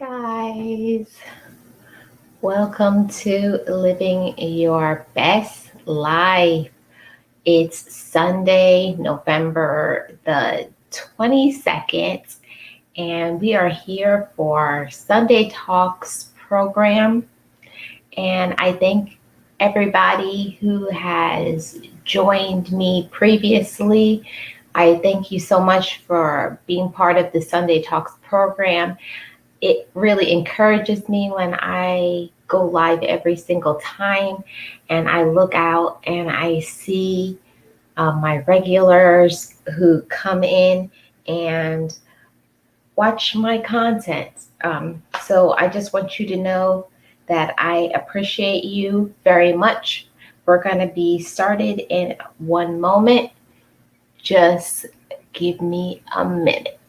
Guys, welcome to Living Your Best Life. It's Sunday, November the 22nd, and we are here for Sunday Talks program. And I thank everybody who has joined me previously. I thank you so much for being part of the Sunday Talks program. It really encourages me when I go live every single time and I look out and I see my regulars who come in and watch my content. So I just want you to know that I appreciate you very much. We're going to be started in one moment. Just give me a minute.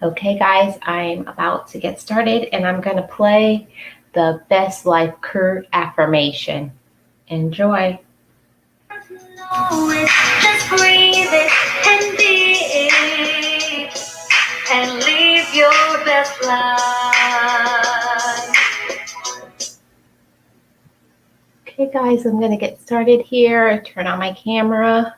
Okay, guys, I'm about to get started and I'm going to play the Best Life Crew affirmation. Enjoy. Just breathe it and be it and live your best life. Okay, guys, I'm going to get started here. Turn on my camera.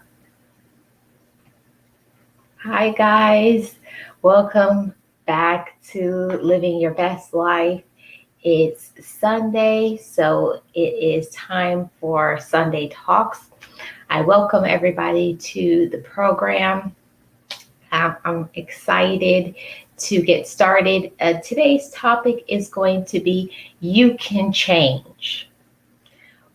Hi, guys. Welcome back to Living Your Best Life. It's Sunday, so it is time for Sunday Talks. I welcome everybody to the program. I'm excited to get started. Today's topic is going to be You Can Change.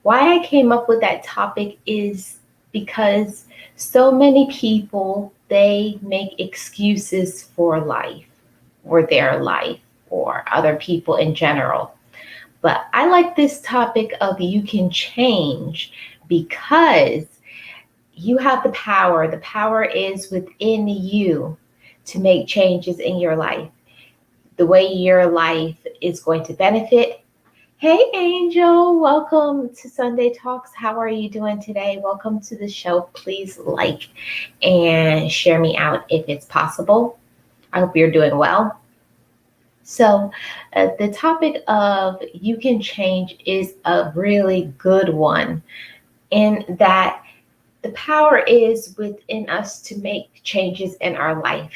Why I came up with that topic is because so many people, they make excuses for life or their life or other people in general. But I like this topic of you can change because you have the power. The power is within you to make changes in your life. The way your life is going to benefit. Hey, Angel, welcome to Sunday Talks. How are you doing today? Welcome to the show. Please like and share me out if it's possible. I hope you're doing well. So, the topic of you can change is a really good one in that the power is within us to make changes in our life.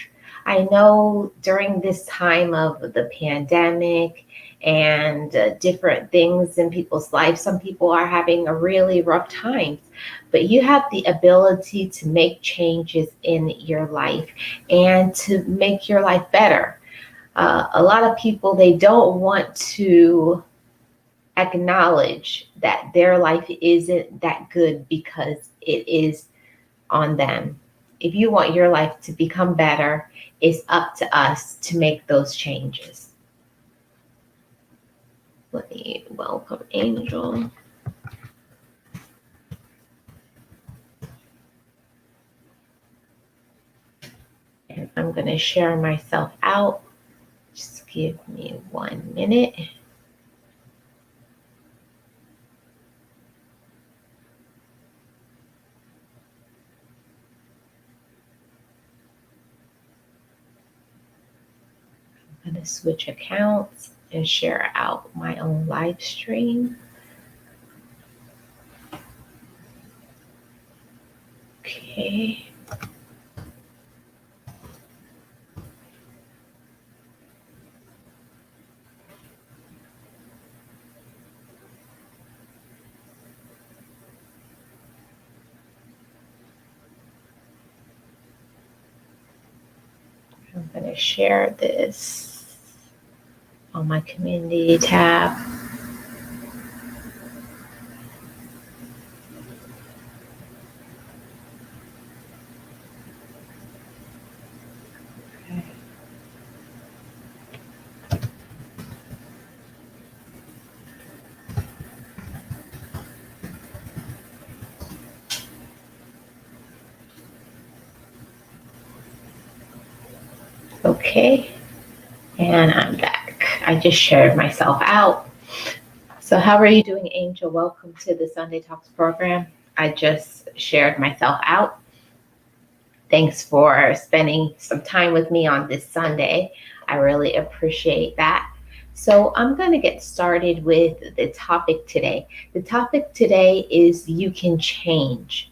I know during this time of the pandemic and different things in people's lives, some people are having a really rough time, but you have the ability to make changes in your life and to make your life better. A lot of people, they don't want to acknowledge that their life isn't that good because it is on them. If you want your life to become better, it's up to us to make those changes. Let me welcome Angel. And I'm going to share myself out. Just give me 1 minute. I'm going to switch accounts and share out my own live stream. Okay. I'm going to share this. on my community tab. Okay, and I'm back. I just shared myself out. So how are you doing, Angel? Welcome to the Sunday Talks program. I just shared myself out. Thanks for spending some time with me on this Sunday. I really appreciate that. So I'm going to get started with the topic today. The topic today is you can change.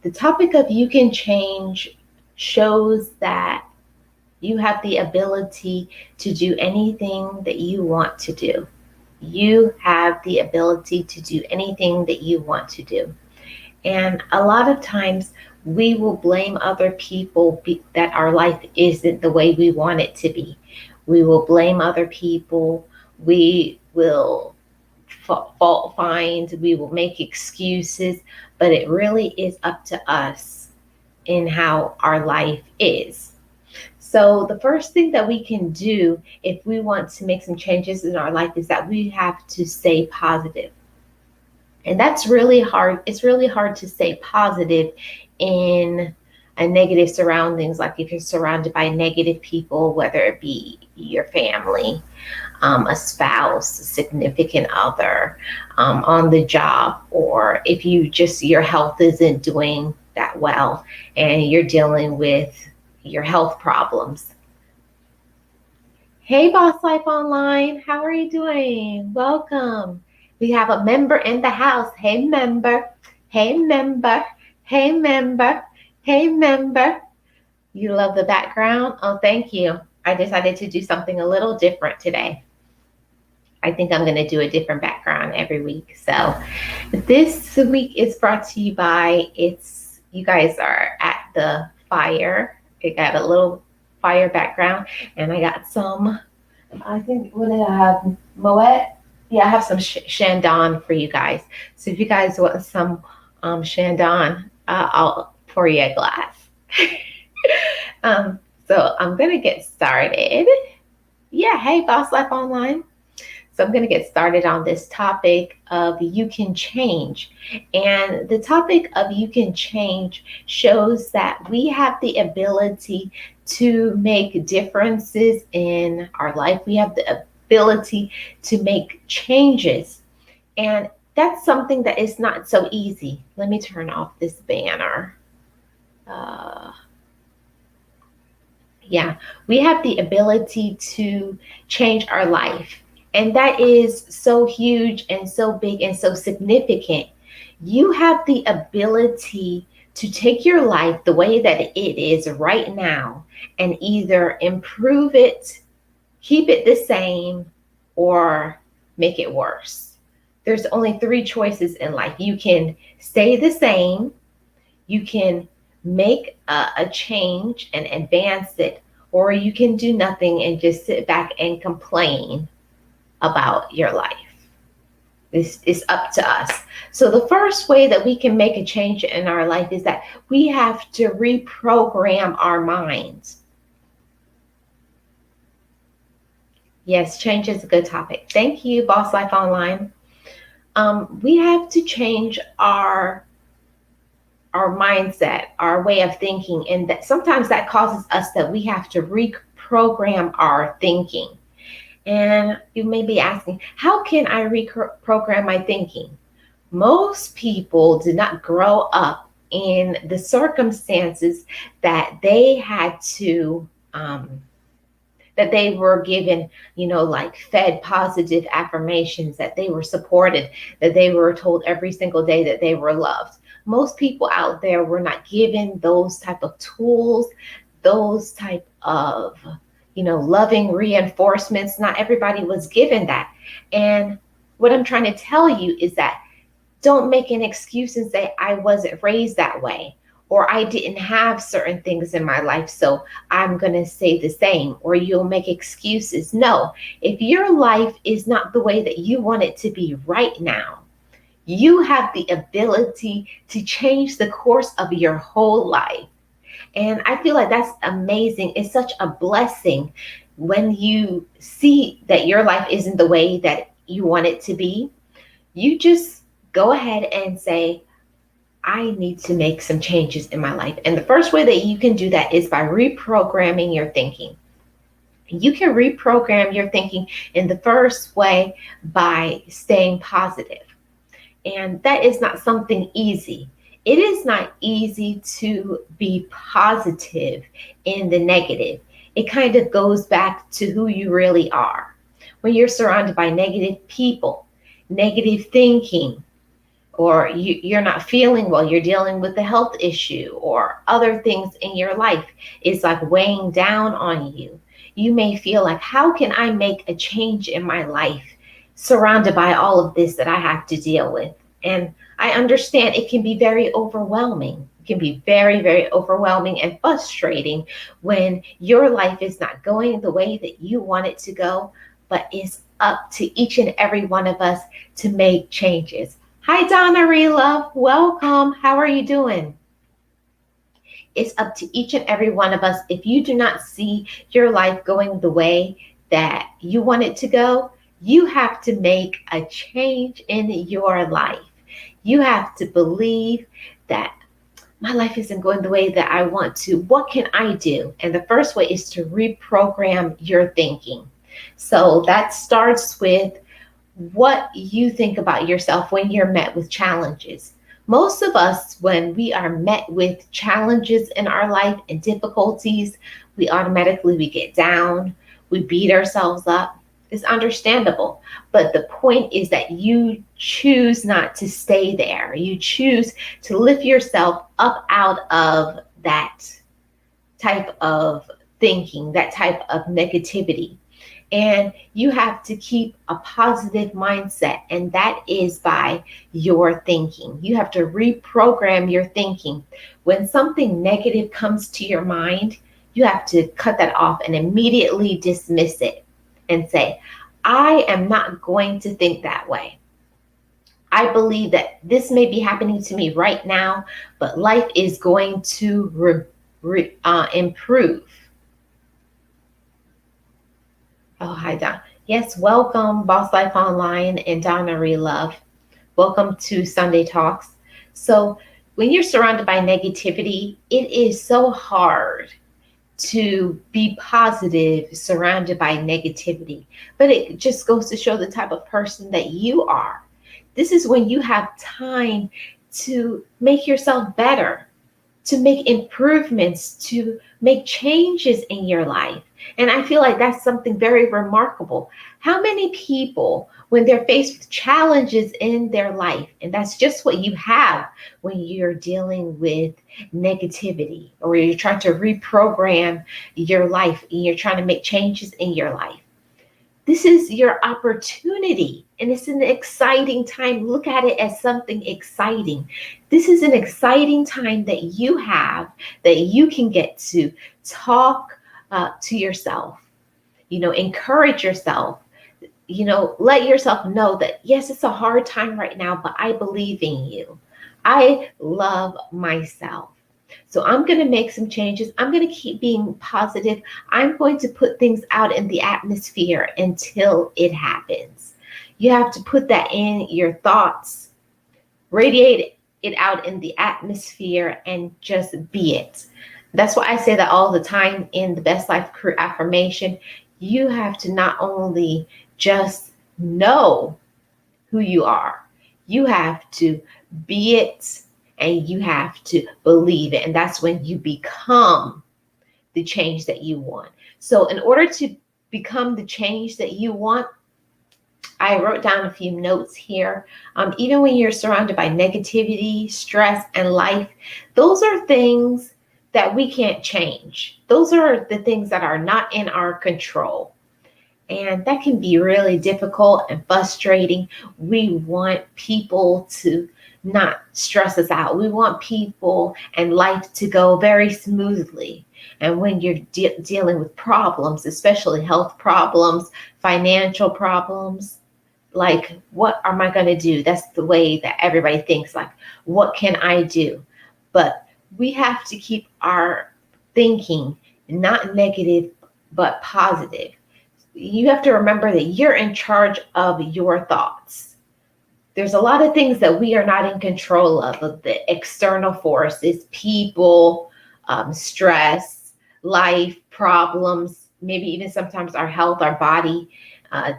The topic of you can change shows that you have the ability to do anything that you want to do. You have the ability to do anything that you want to do. And a lot of times we will blame other people that our life isn't the way we want it to be. We will blame other people. We will fault find. We will make excuses. But it really is up to us in how our life is. So the first thing that we can do if we want to make some changes in our life is that we have to stay positive. And that's really hard. It's really hard to stay positive in a negative surroundings, like if you're surrounded by negative people, whether it be your family, a spouse, a significant other, on the job, or if your health isn't doing that well and you're dealing with your health problems. Hey, Boss Life Online, how are you doing? Welcome. We have a member in the house. Hey, member. Hey, member. Hey, member. Hey, member. You love the background? Oh, thank you. I decided to do something a little different today. I think I'm going to do a different background every week. So this week is brought to you by, you guys are at the fire. It got a little fire background, and I got some, I think, what did I have? Moet? Yeah, I have some Chandon for you guys. So if you guys want some Chandon, I'll pour you a glass. So I'm going to get started. Yeah, hey, Boss Life Online. So I'm going to get started on this topic of you can change. And the topic of you can change shows that we have the ability to make differences in our life. We have the ability to make changes. And that's something that is not so easy. Let me turn off this banner. Yeah, we have the ability to change our life. And that is so huge and so big and so significant. You have the ability to take your life the way that it is right now and either improve it, keep it the same, or make it worse. There's only three choices in life. You can stay the same, you can make a change and advance it, or you can do nothing and just sit back and complain about your life. This is up to us. So the first way that we can make a change in our life is that we have to reprogram our minds. Yes, change is a good topic. Thank you, Boss Life Online. We have to change our mindset, our way of thinking, and that sometimes that causes us that we have to reprogram our thinking. And you may be asking, how can I reprogram my thinking? Most people did not grow up in the circumstances that they had to, that they were given, like fed positive affirmations, that they were supported, that they were told every single day that they were loved. Most people out there were not given those type of tools, those type of loving reinforcements. Not everybody was given that. And what I'm trying to tell you is that don't make an excuse and say, I wasn't raised that way, or I didn't have certain things in my life, so I'm going to say the same, or you'll make excuses. No, if your life is not the way that you want it to be right now, you have the ability to change the course of your whole life. And I feel like that's amazing. It's such a blessing when you see that your life isn't the way that you want it to be. You just go ahead and say, I need to make some changes in my life. And the first way that you can do that is by reprogramming your thinking. You can reprogram your thinking in the first way by staying positive. And that is not something easy. It is not easy to be positive in the negative. It kind of goes back to who you really are. When you're surrounded by negative people, negative thinking, or you're not feeling well, you're dealing with a health issue or other things in your life, it's like weighing down on you. You may feel like, how can I make a change in my life surrounded by all of this that I have to deal with? And I understand it can be very overwhelming. It can be very, very overwhelming and frustrating when your life is not going the way that you want it to go, but it's up to each and every one of us to make changes. Hi, Donna Love. Welcome. How are you doing? It's up to each and every one of us. If you do not see your life going the way that you want it to go, you have to make a change in your life. You have to believe that my life isn't going the way that I want to. What can I do? And the first way is to reprogram your thinking. So that starts with what you think about yourself when you're met with challenges. Most of us, when we are met with challenges in our life and difficulties, we get down, we beat ourselves up. It's understandable. But the point is that you choose not to stay there. You choose to lift yourself up out of that type of thinking, that type of negativity. And you have to keep a positive mindset, and that is by your thinking. You have to reprogram your thinking. When something negative comes to your mind, you have to cut that off and immediately dismiss it and say, I am not going to think that way. I believe that this may be happening to me right now, but life is going to improve. Oh, hi, Don. Yes, welcome, Boss Life Online and Donna Love. Welcome to Sunday Talks. So when you're surrounded by negativity, it is so hard to be positive surrounded by negativity. But it just goes to show the type of person that you are. This is when you have time to make yourself better, to make improvements, to make changes in your life. And I feel like that's something very remarkable. How many people, when they're faced with challenges in their life, and that's just what you have when you're dealing with negativity or you're trying to reprogram your life and you're trying to make changes in your life. This is your opportunity, and it's an exciting time. Look at it as something exciting. This is an exciting time that you have, that you can get to talk to yourself, encourage yourself, let yourself know that, yes, it's a hard time right now, but I believe in you. I love myself. So I'm going to make some changes. I'm going to keep being positive. I'm going to put things out in the atmosphere until it happens. You have to put that in your thoughts, radiate it out in the atmosphere, and just be it. That's why I say that all the time in the Best Life Crew affirmation. You have to not only just know who you are, you have to be it, and you have to believe it. And that's when you become the change that you want. So in order to become the change that you want, I wrote down a few notes here. Even when you're surrounded by negativity, stress, and life, those are things that we can't change. Those are the things that are not in our control. And that can be really difficult and frustrating. We want people to not stress us out. We want people and life to go very smoothly. And when you're dealing with problems, especially health problems, financial problems, like, what am I going to do? That's the way that everybody thinks, like, what can I do? But we have to keep our thinking not negative, but positive. You have to remember that you're in charge of your thoughts. There's a lot of things that we are not in control of the external forces, people, stress, life, problems, maybe even sometimes our health, our body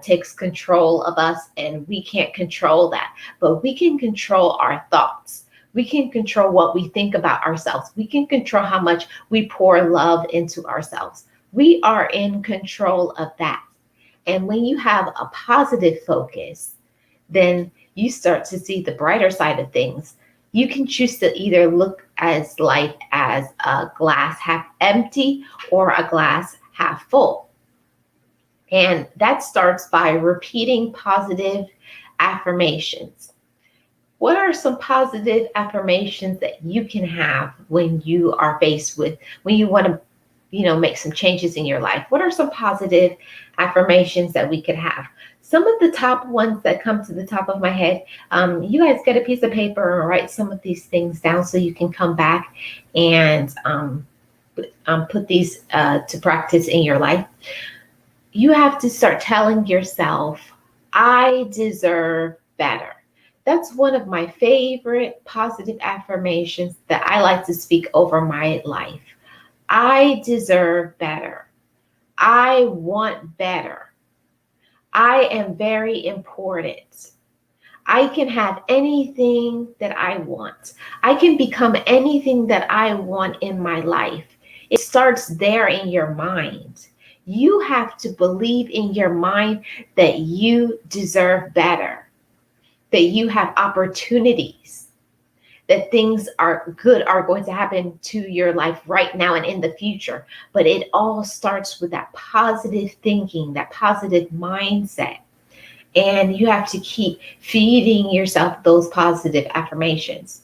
takes control of us, and we can't control that. But we can control our thoughts. We can control what we think about ourselves. We can control how much we pour love into ourselves. We are in control of that. And when you have a positive focus, then you start to see the brighter side of things. You can choose to either look at life as a glass half empty or a glass half full. And that starts by repeating positive affirmations. What are some positive affirmations that you can have when you are faced with, when you want to, make some changes in your life? What are some positive affirmations that we could have? Some of the top ones that come to the top of my head, you guys get a piece of paper and write some of these things down so you can come back and put these to practice in your life. You have to start telling yourself, I deserve better. That's one of my favorite positive affirmations that I like to speak over my life. I deserve better. I want better. I am very important. I can have anything that I want. I can become anything that I want in my life. It starts there in your mind. You have to believe in your mind that you deserve better, that you have opportunities, that things are good are going to happen to your life right now and in the future. But it all starts with that positive thinking, that positive mindset. And you have to keep feeding yourself those positive affirmations.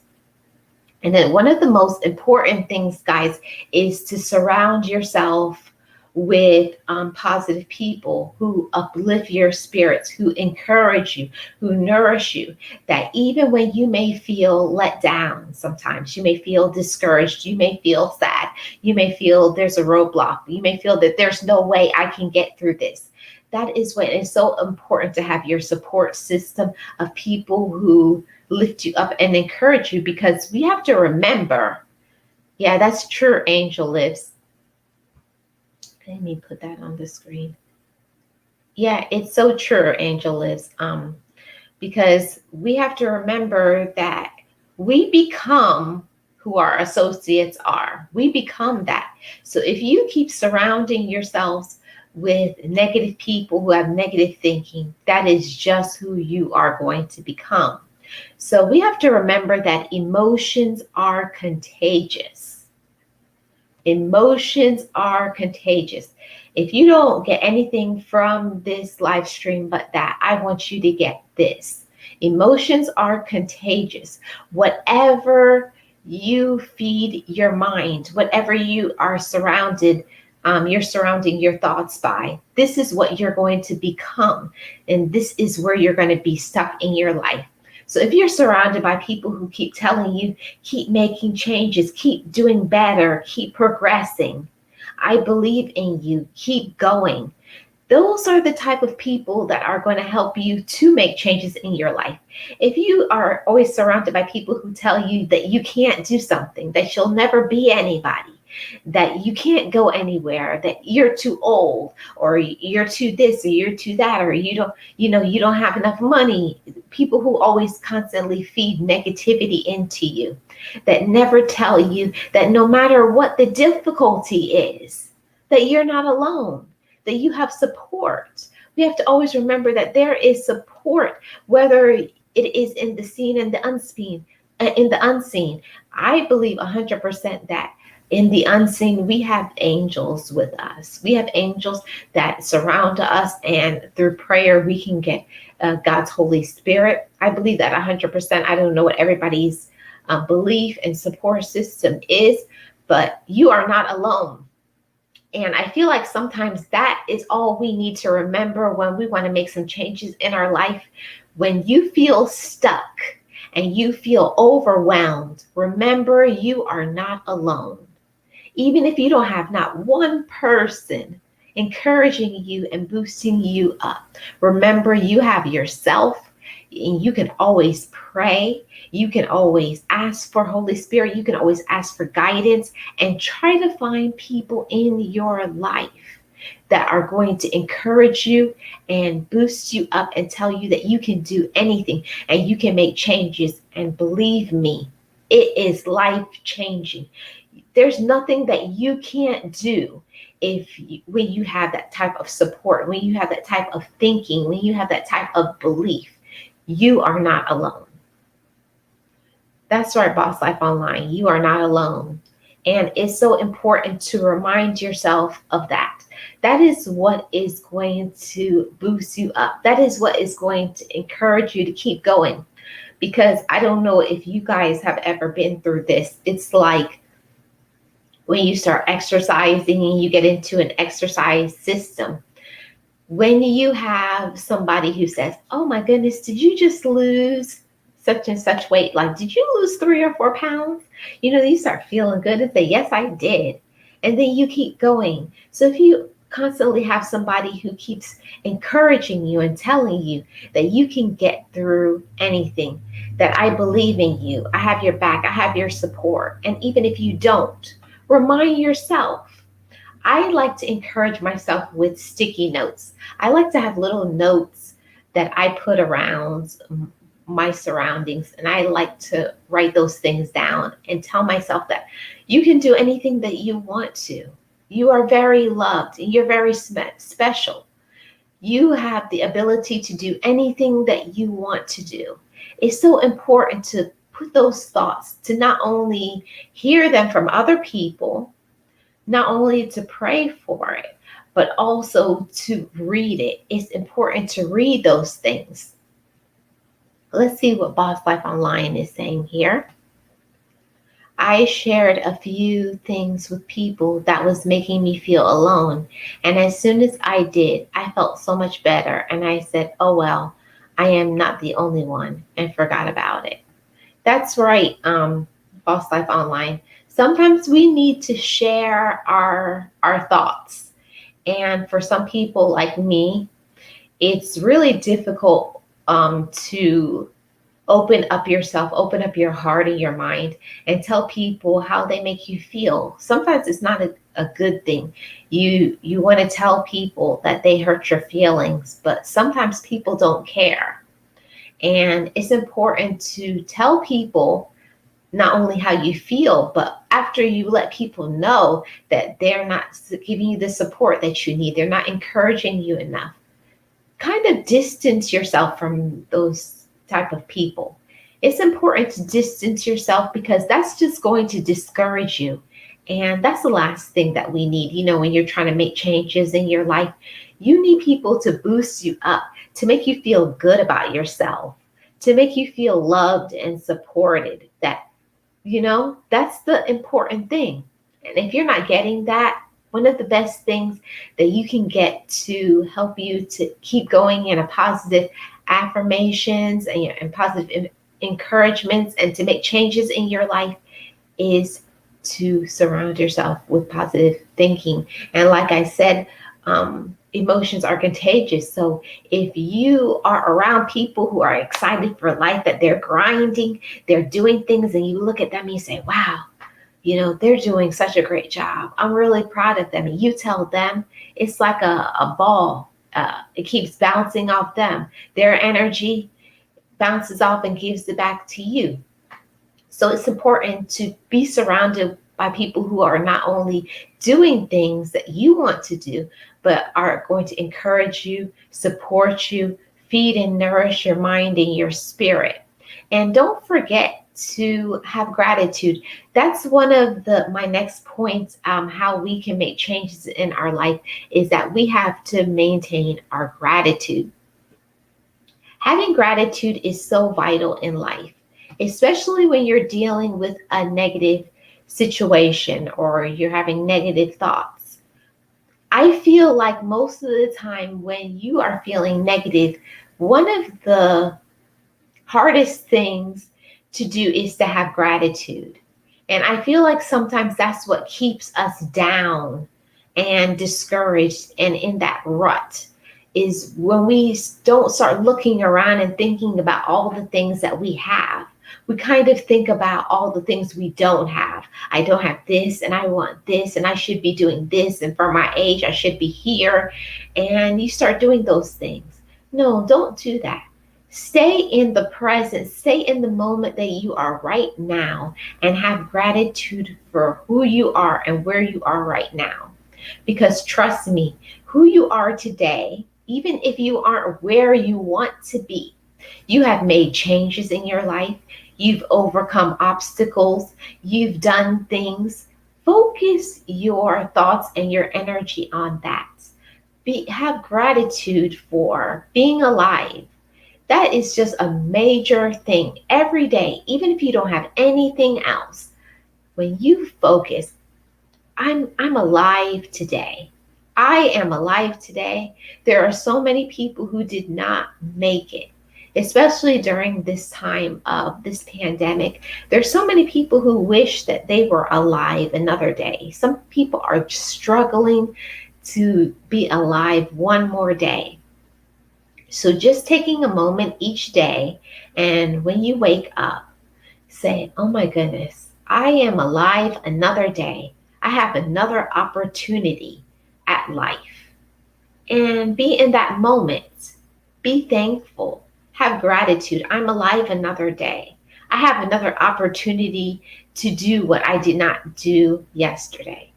And then one of the most important things, guys, is to surround yourself with positive people who uplift your spirits, who encourage you, who nourish you, that even when you may feel let down, sometimes you may feel discouraged, you may feel sad, you may feel there's a roadblock, you may feel that there's no way I can get through this. That is when it's so important to have your support system of people who lift you up and encourage you, because we have to remember, yeah, that's true, Angel Lives. Let me put that on the screen. Yeah, it's so true, Angel Lives. Because we have to remember that we become who our associates are. We become that. So if you keep surrounding yourselves with negative people who have negative thinking, that is just who you are going to become. So we have to remember that emotions are contagious. Emotions are contagious. If you don't get anything from this live stream but that, I want you to get this. Emotions are contagious. Whatever you feed your mind, whatever you are surrounding your thoughts by, this is what you're going to become. And this is where you're going to be stuck in your life. So if you're surrounded by people who keep telling you, keep making changes, keep doing better, keep progressing, I believe in you, keep going, those are the type of people that are going to help you to make changes in your life. If you are always surrounded by people who tell you that you can't do something, that you'll never be anybody, that you can't go anywhere, that you're too old, or you're too this, or you're too that, or you don't have enough money, people who always constantly feed negativity into you, that never tell you that no matter what the difficulty is, that you're not alone, that you have support. We have to always remember that there is support, whether it is in the seen and the unseen. I believe 100% that in the unseen, we have angels with us. We have angels that surround us, and through prayer, we can get God's Holy Spirit. I believe that 100%. I don't know what everybody's belief and support system is, but you are not alone. And I feel like sometimes that is all we need to remember when we want to make some changes in our life. When you feel stuck and you feel overwhelmed, remember you are not alone. Even if you don't have not one person encouraging you and boosting you up, remember you have yourself, and you can always pray. You can always ask for Holy Spirit. You can always ask for guidance and try to find people in your life that are going to encourage you and boost you up and tell you that you can do anything and you can make changes. And believe me, it is life changing. There's nothing that you can't do when you have that type of support, when you have that type of thinking, when you have that type of belief. You are not alone. That's right, Boss Life Online. You are not alone. And it's so important to remind yourself of that. That is what is going to boost you up. That is what is going to encourage you to keep going. Because I don't know if you guys have ever been through this. It's like when you start exercising and you get into an exercise system. When you have somebody who says, oh my goodness, did you just lose such and such weight? Like, did you lose 3 or 4 pounds? You start feeling good and say, yes, I did. And then you keep going. So if you constantly have somebody who keeps encouraging you and telling you that you can get through anything, that I believe in you, I have your back, I have your support. And even if you don't, remind yourself. I like to encourage myself with sticky notes. I like to have little notes that I put around my surroundings, and I like to write those things down and tell myself that you can do anything that you want to. You are very loved and you're very special. You have the ability to do anything that you want to do. It's so important to put those thoughts, to not only hear them from other people, not only to pray for it, but also to read it. It's important to read those things. Let's see what Boss Life Online is saying here. I shared a few things with people that was making me feel alone. And as soon as I did, I felt so much better. And I said, oh, well, I am not the only one, and forgot about it. That's right, Boss Life Online. Sometimes we need to share our thoughts. And for some people like me, it's really difficult to open up yourself, open up your heart and your mind, and tell people how they make you feel. Sometimes it's not a good thing. You want to tell people that they hurt your feelings, but sometimes people don't care. And it's important to tell people not only how you feel, but after you let people know that they're not giving you the support that you need, they're not encouraging you enough, kind of distance yourself from those type of people. It's important to distance yourself because that's just going to discourage you. And that's the last thing that we need. When you're trying to make changes in your life, you need people to boost you up, to make you feel good about yourself, to make you feel loved and supported. That's the important thing. And if you're not getting that, one of the best things that you can get to help you to keep going in a positive affirmations and positive encouragements and to make changes in your life is to surround yourself with positive thinking. And like I said, emotions are contagious. So if you are around people who are excited for life, that they're grinding, they're doing things, and you look at them and you say, wow, they're doing such a great job. I'm really proud of them. And you tell them, it's like a ball. It keeps bouncing off them. Their energy bounces off and gives it back to you. So it's important to be surrounded by people who are not only doing things that you want to do, but are going to encourage you, support you, feed and nourish your mind and your spirit. And don't forget to have gratitude. That's one of my next points, how we can make changes in our life, is that we have to maintain our gratitude. Having gratitude is so vital in life, especially when you're dealing with a negative situation or you're having negative thoughts. I feel like most of the time when you are feeling negative, one of the hardest things to do is to have gratitude. And I feel like sometimes that's what keeps us down and discouraged and in that rut is when we don't start looking around and thinking about all the things that we have. We kind of think about all the things we don't have. I don't have this and I want this and I should be doing this and for my age I should be here. And you start doing those things. No, don't do that. Stay in the present, stay in the moment that you are right now and have gratitude for who you are and where you are right now. Because trust me, who you are today, even if you aren't where you want to be, you have made changes in your life, you've overcome obstacles, you've done things. Focus your thoughts and your energy on that. Have gratitude for being alive. That is just a major thing every day, even if you don't have anything else. When you focus, I'm alive today. I am alive today. There are so many people who did not make it, especially during this time of this pandemic. There's so many people who wish that they were alive another day. Some people are struggling to be alive one more day. So just taking a moment each day, and when you wake up, say, oh my goodness, I am alive another day. I have another opportunity at life. And be in that moment. Be thankful. Have gratitude. I'm alive another day. I have another opportunity to do what I did not do yesterday.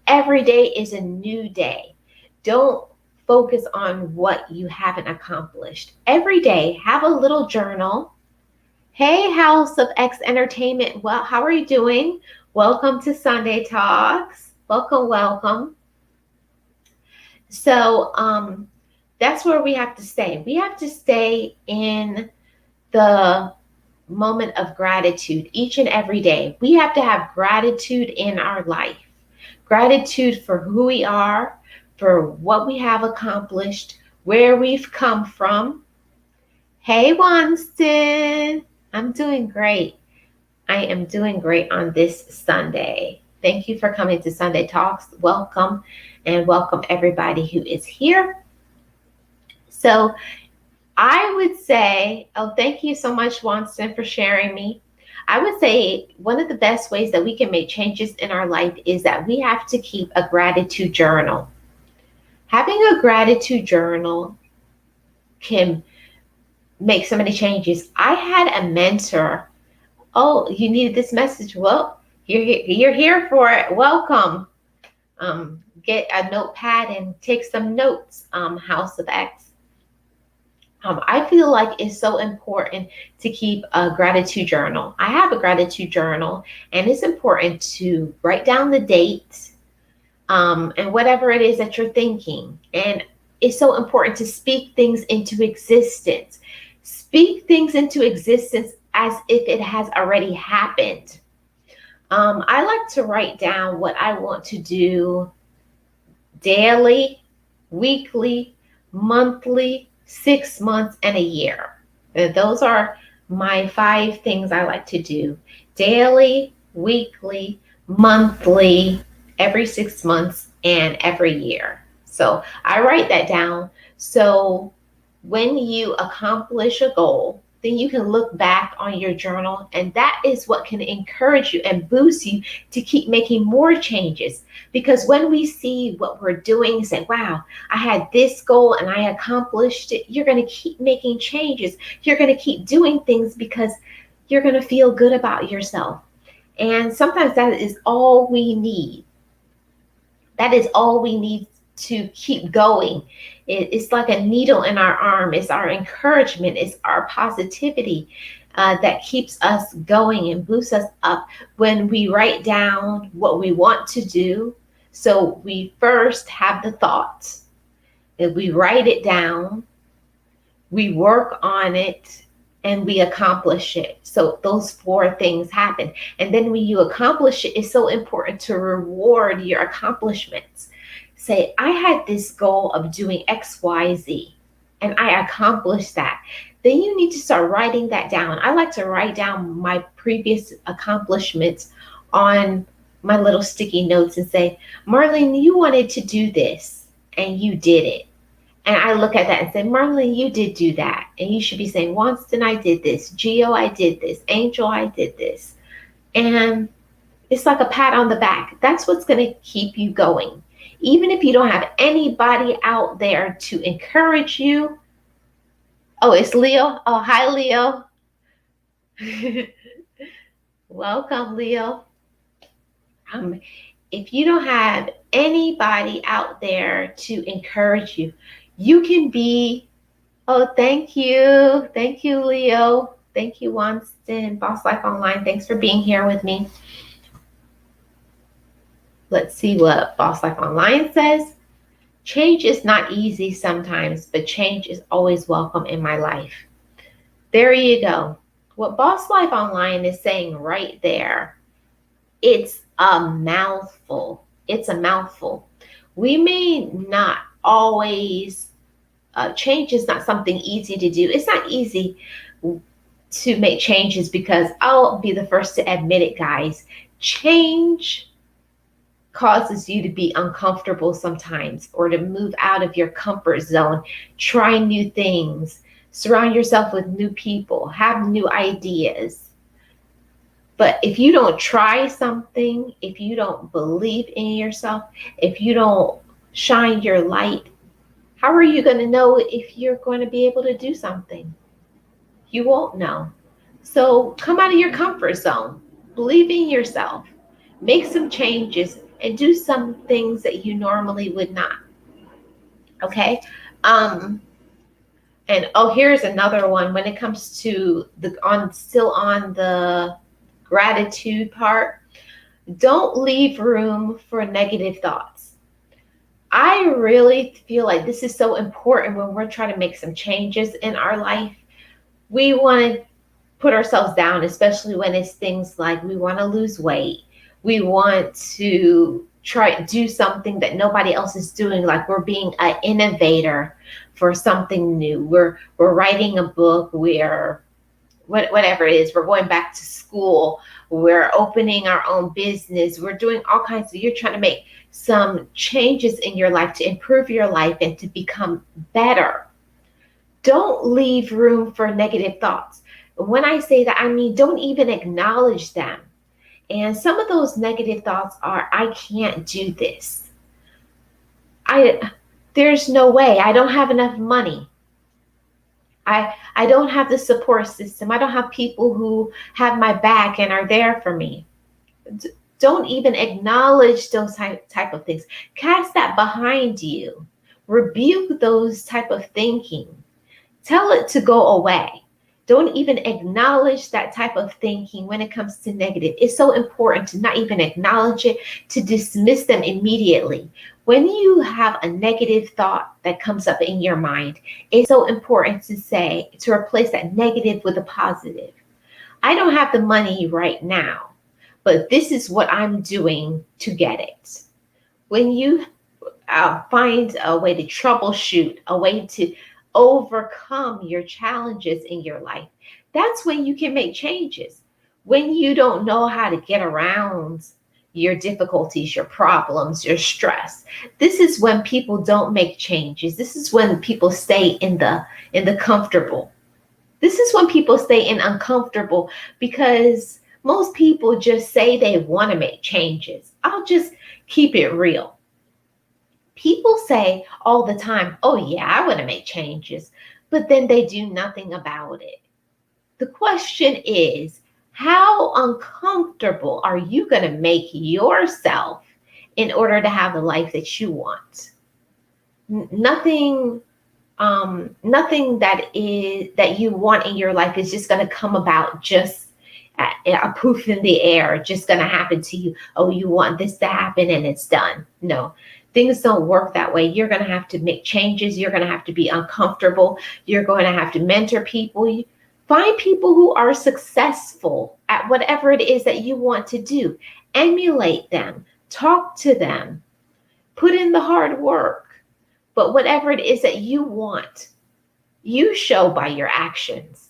Every day is a new day. Don't focus on what you haven't accomplished. Every day, have a little journal. Hey, House of X Entertainment. Well, how are you doing? Welcome to Sunday Talks. Welcome, welcome. So that's where we have to stay. We have to stay in the moment of gratitude each and every day. We have to have gratitude in our life. Gratitude for who we are, for what we have accomplished, where we've come from. Hey, Winston. I'm doing great. I am doing great on this Sunday. Thank you for coming to Sunday Talks. Welcome, and welcome everybody who is here. So I would say, oh, thank you so much, Winston, for sharing me. I would say one of the best ways that we can make changes in our life is that we have to keep a gratitude journal. Having a gratitude journal can make so many changes. I had a mentor. Oh, you needed this message. Well, you're here for it. Welcome. Get a notepad and take some notes, House of X. I feel like it's so important to keep a gratitude journal. I have a gratitude journal, and it's important to write down the date and whatever it is that you're thinking. And it's so important to speak things into existence. Speak things into existence as if it has already happened. I like to write down what I want to do daily, weekly, monthly, 6 months, and a year. Those are my 5 things I like to do daily, weekly, monthly, every 6 months, and every year. So I write that down. So when you accomplish a goal, then you can look back on your journal, and that is what can encourage you and boost you to keep making more changes. Because when we see what we're doing, say, wow, I had this goal and I accomplished it, you're going to keep making changes. You're going to keep doing things because you're going to feel good about yourself. And sometimes that is all we need. That is all we need to keep going. It's like a needle in our arm. It's our encouragement. It's our positivity that keeps us going and boosts us up when we write down what we want to do. So we first have the thoughts, and we write it down. we work on it, and we accomplish it. So those four things happen. And then when you accomplish it, it's so important to reward your accomplishments. Say, I had this goal of doing XYZ and I accomplished that. Then you need to start writing that down. I like to write down my previous accomplishments on my little sticky notes and say, Marlene, you wanted to do this and you did it. And I look at that and say, Marlene, you did do that. And you should be saying, Wanston, I did this. Geo, I did this. Angel, I did this. And it's like a pat on the back. That's what's going to keep you going. Even if you don't have anybody out there to encourage you. Oh, it's Leo. Oh, hi, Leo. Welcome, Leo. If you don't have anybody out there to encourage you, you can be, oh, thank you. Thank you, Leo. Thank you, Wanston, Boss Life Online. Thanks for being here with me. Let's see what Boss Life Online says. Change is not easy sometimes, but change is always welcome in my life. There you go. What Boss Life Online is saying right there, it's a mouthful. It's a mouthful. We may not always, change is not something easy to do. It's not easy to make changes because I'll be the first to admit it, guys. Change causes you to be uncomfortable sometimes or to move out of your comfort zone, try new things, surround yourself with new people, have new ideas. But if you don't try something, if you don't believe in yourself, if you don't shine your light, how are you going to know if you're going to be able to do something? You won't know. So come out of your comfort zone, believe in yourself, make some changes, and do some things that you normally would not. Okay? And oh, here's another one. When it comes to still on the gratitude part, don't leave room for negative thoughts. I really feel like this is so important when we're trying to make some changes in our life. We want to put ourselves down, especially when it's things like we want to lose weight. We want to try to do something that nobody else is doing, like we're being an innovator for something new. We're writing a book. We're whatever it is. We're going back to school. We're opening our own business. We're doing all kinds of, you're trying to make some changes in your life to improve your life and to become better. Don't leave room for negative thoughts. When I say that, I mean, don't even acknowledge them. And some of those negative thoughts are, I can't do this. There's no way. I don't have enough money. I don't have the support system. I don't have people who have my back and are there for me. Don't even acknowledge those type of things. Cast that behind you. Rebuke those type of thinking. Tell it to go away. Don't even acknowledge that type of thinking when it comes to negative. It's so important to not even acknowledge it, to dismiss them immediately. When you have a negative thought that comes up in your mind, it's so important to replace that negative with a positive. I don't have the money right now, but this is what I'm doing to get it. When you find a way to troubleshoot, a way to overcome your challenges in your life, that's when you can make changes. When you don't know how to get around your difficulties, your problems, your stress, this is when people don't make changes. This is when people stay in the comfortable. This is when people stay in uncomfortable, because most people just say they want to make changes. I'll just keep it real. People say all the time, oh yeah, I want to make changes, but then they do nothing about it. The question is, how uncomfortable are you going to make yourself in order to have the life that you want? Nothing that you want in your life is just going to come about just a poof in the air, just going to happen to you. Oh, you want this to happen and it's done. No. Things don't work that way. You're going to have to make changes. You're going to have to be uncomfortable. You're going to have to mentor people. Find people who are successful at whatever it is that you want to do. Emulate them. Talk to them. Put in the hard work. But whatever it is that you want, you show by your actions.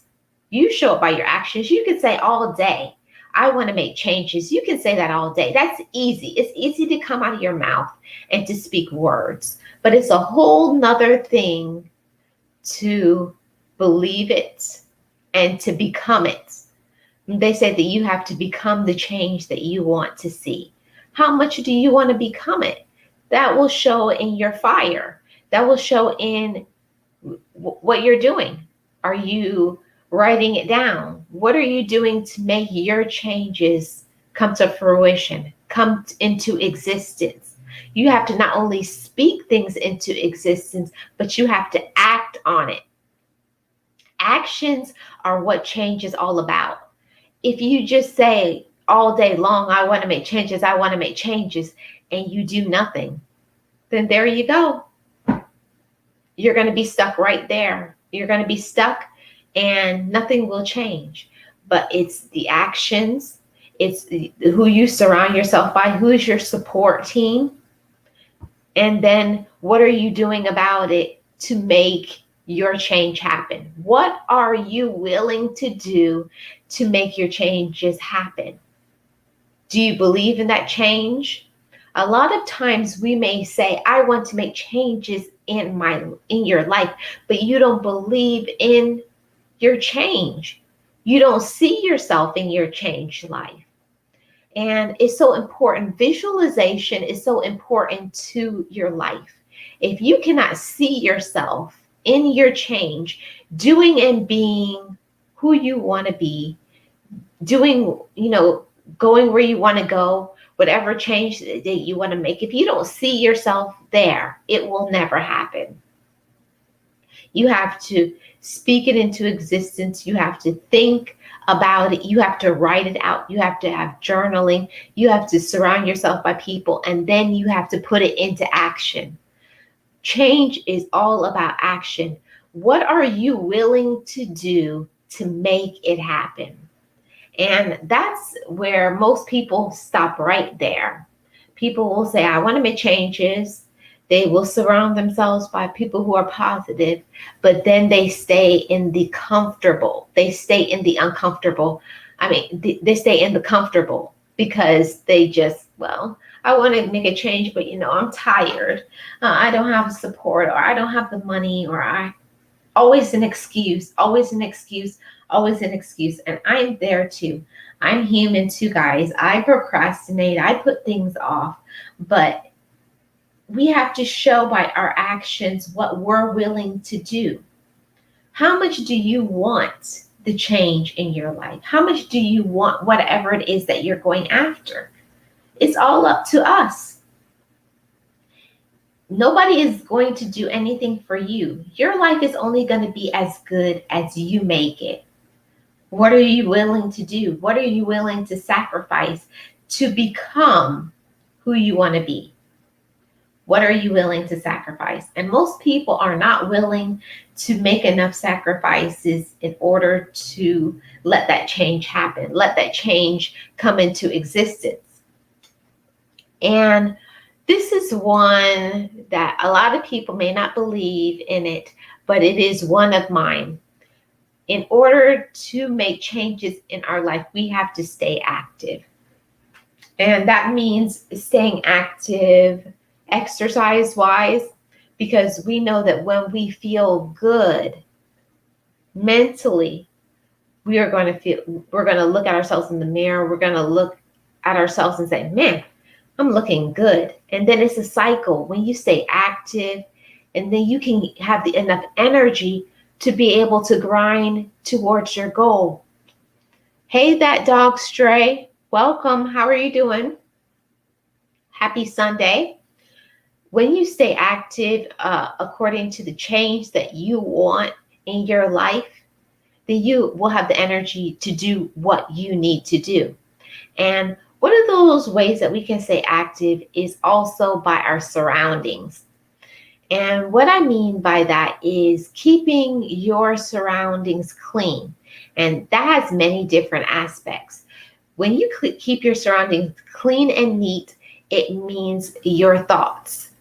You show it by your actions. You can say all day, I want to make changes. You can say that all day. That's easy. It's easy to come out of your mouth and to speak words. But it's a whole nother thing to believe it and to become it. They say that you have to become the change that you want to see. How much do you want to become it? That will show in your fire. That will show in what you're doing. Are you writing it down? What are you doing to make your changes come to fruition, come into existence? You have to not only speak things into existence, but you have to act on it. Actions are what change is all about. If you just say all day long, I want to make changes, I want to make changes, and you do nothing, then there you go. You're going to be stuck right there. You're going to be stuck and nothing will change. But it's the actions, it's who you surround yourself by, who is your support team, and then what are you doing about it to make your change happen? What are you willing to do to make your changes happen? Do you believe in that change? A lot of times we may say, I want to make changes in your life, but you don't believe in your change. You don't see yourself in your changed life. And it's so important. Visualization is so important to your life. If you cannot see yourself in your change, doing and being who you want to be, doing, going where you want to go, whatever change that you want to make, if you don't see yourself there, it will never happen. You have to speak it into existence. You have to think about it. You have to write it out. You have to have journaling. You have to surround yourself by people, and then you have to put it into action. Change is all about action. What are you willing to do to make it happen? And that's where most people stop right there. People will say, I want to make changes. They will surround themselves by people who are positive, but then they stay in the comfortable. They stay in the uncomfortable. They stay in the comfortable because they just, I want to make a change, but I'm tired. I don't have support, or I don't have the money, or always an excuse, always an excuse, always an excuse. And I'm there too. I'm human too, guys. I procrastinate. I put things off, but we have to show by our actions what we're willing to do. How much do you want the change in your life? How much do you want whatever it is that you're going after? It's all up to us. Nobody is going to do anything for you. Your life is only going to be as good as you make it. What are you willing to do? What are you willing to sacrifice to become who you want to be? What are you willing to sacrifice? And most people are not willing to make enough sacrifices in order to let that change happen, let that change come into existence. And this is one that a lot of people may not believe in it, but it is one of mine. In order to make changes in our life, we have to stay active. And that means staying active exercise-wise, because we know that when we feel good mentally, we're going to look at ourselves in the mirror. We're going to look at ourselves and say, man, I'm looking good. And then it's a cycle. When you stay active, and then you can have enough energy to be able to grind towards your goal. Hey, that dog Stray, welcome. How are you doing? Happy Sunday. When you stay active according to the change that you want in your life, then you will have the energy to do what you need to do. And One of those ways that we can stay active is also by our surroundings. And what I mean by that is keeping your surroundings clean. And that has many different aspects. When you keep your surroundings clean and neat, it means your thoughts.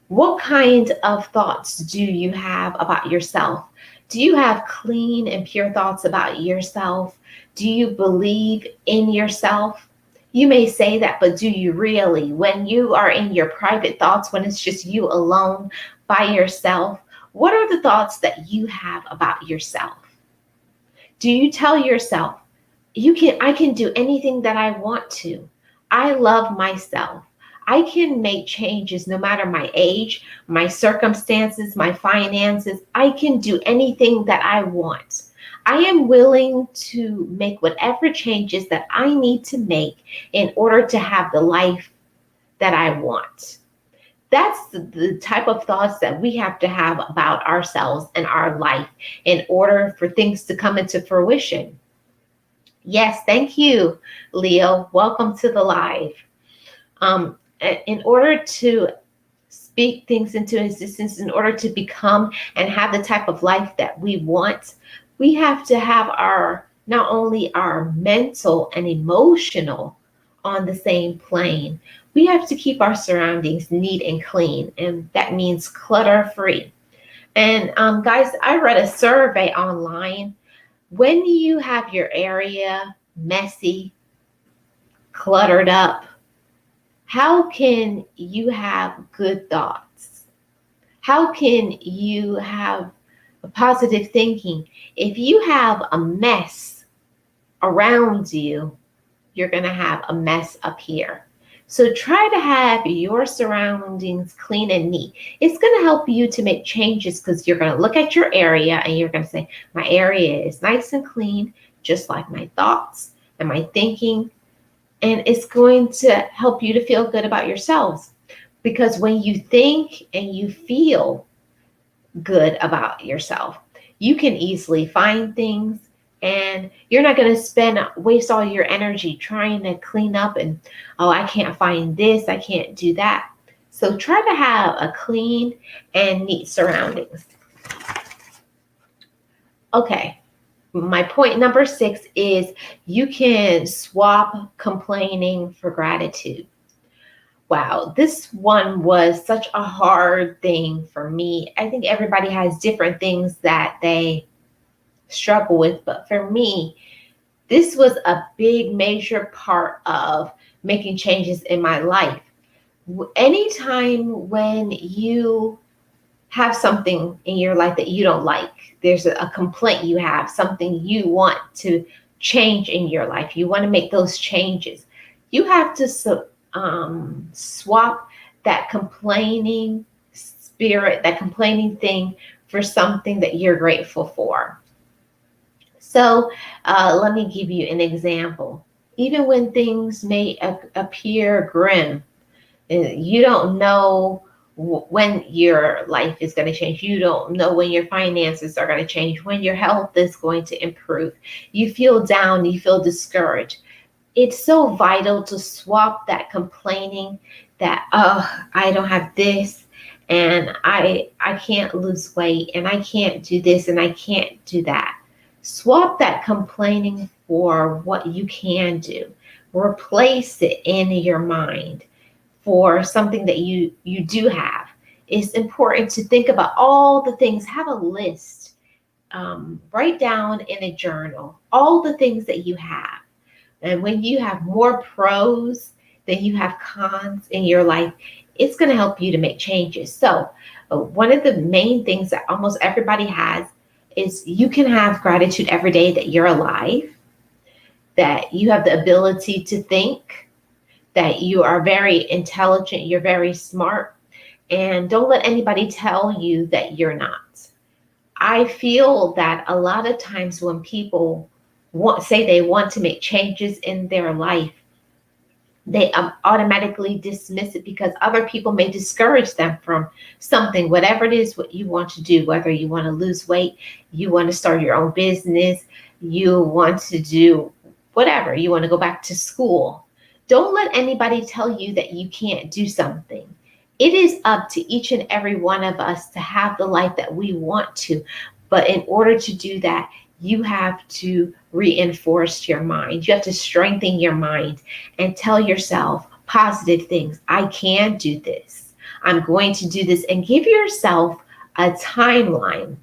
What kind of thoughts do you have about yourself? Do you have clean and pure thoughts about yourself? Do you believe in yourself? You may say that, but do you really? When you are in your private thoughts, when it's just you alone by yourself, what are the thoughts that you have about yourself? Do you tell yourself, I can do anything that I want to. I love myself. I can make changes no matter my age, my circumstances, my finances. I can do anything that I want. I am willing to make whatever changes that I need to make in order to have the life that I want. That's the type of thoughts that we have to have about ourselves and our life in order for things to come into fruition. Yes, thank you, Leo. Welcome to the live. In order to speak things into existence, in order to become and have the type of life that we want, we have to have not only our mental and emotional on the same plane, we have to keep our surroundings neat and clean, and that means clutter free. And guys, I read a survey online. When you have your area messy, cluttered up, how can you have good thoughts? How can you have positive thinking? If you have a mess around you, you're going to have a mess up here. So try to have your surroundings clean and neat. It's going to help you to make changes because you're going to look at your area and you're going to say, my area is nice and clean, just like my thoughts and my thinking. And it's going to help you to feel good about yourselves. Because when you think and you feel good about yourself, you can easily find things, and you're not going to waste all your energy trying to clean up and, oh, I can't find this, I can't do that. So try to have a clean and neat surroundings. Okay, my point number 6 is you can swap complaining for gratitude. Wow, this one was such a hard thing for me. I think everybody has different things that they struggle with, but for me, this was a big major part of making changes in my life. Anytime when you have something in your life that you don't like, there's a complaint you have, something you want to change in your life, you want to make those changes, you have to swap that complaining spirit, that complaining thing, for something that you're grateful for. So let me give you an example. Even when things may appear grim, you don't know when your life is going to change. You don't know when your finances are going to change, when your health is going to improve. You feel down, you feel discouraged. It's so vital to swap that complaining that, oh, I don't have this, and I can't lose weight, and I can't do this, and I can't do that. Swap that complaining for what you can do. Replace it in your mind for something that you do have. It's important to think about all the things. Have a list. Write down in a journal all the things that you have. And when you have more pros than you have cons in your life, it's going to help you to make changes. So one of the main things that almost everybody has is you can have gratitude every day that you're alive, that you have the ability to think, that you are very intelligent, you're very smart, and don't let anybody tell you that you're not. I feel that a lot of times when people say they want to make changes in their life, they automatically dismiss it because other people may discourage them from something, whatever it is what you want to do, whether you want to lose weight, you want to start your own business, you want to do whatever, you want to go back to school. Don't let anybody tell you that you can't do something. It is up to each and every one of us to have the life that we want to. But in order to do that, you have to reinforce your mind. You have to strengthen your mind and tell yourself positive things. I can do this. I'm going to do this, and give yourself a timeline.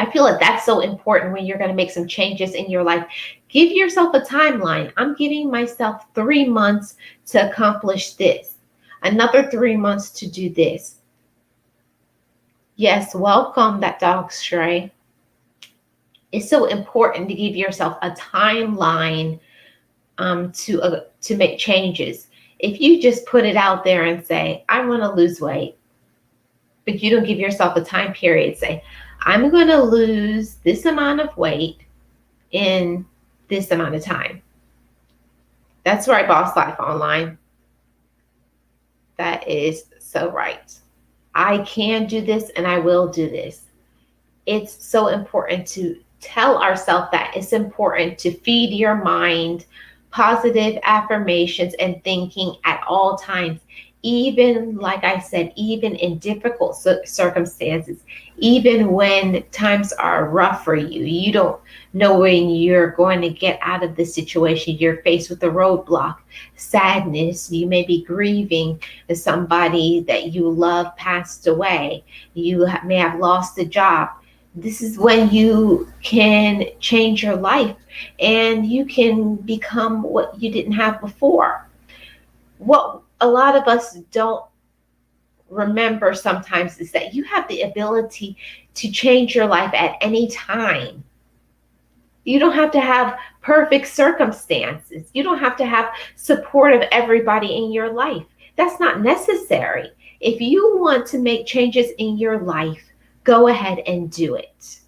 I feel like that's so important when you're going to make some changes in your life. Give yourself a timeline. I'm giving myself 3 months to accomplish this, another 3 months to do this. Yes, welcome that dog stray. It's so important to give yourself a timeline to make changes. If you just put it out there and say, I want to lose weight, but you don't give yourself a time period, say, I'm going to lose this amount of weight in this amount of time. That's right, Boss Life Online. That is so right. I can do this and I will do this. It's so important to tell ourselves that. It's important to feed your mind positive affirmations and thinking at all times. Even, like I said, even in difficult circumstances, even when times are rough for you, you don't know when you're going to get out of the situation. You're faced with a roadblock, sadness. You may be grieving somebody that you love passed away. You may have lost a job. This is when you can change your life and you can become what you didn't have before. What a lot of us don't remember sometimes is that you have the ability to change your life at any time. You don't have to have perfect circumstances. You don't have to have support of everybody in your life. That's not necessary. If you want to make changes in your life, go ahead and do it.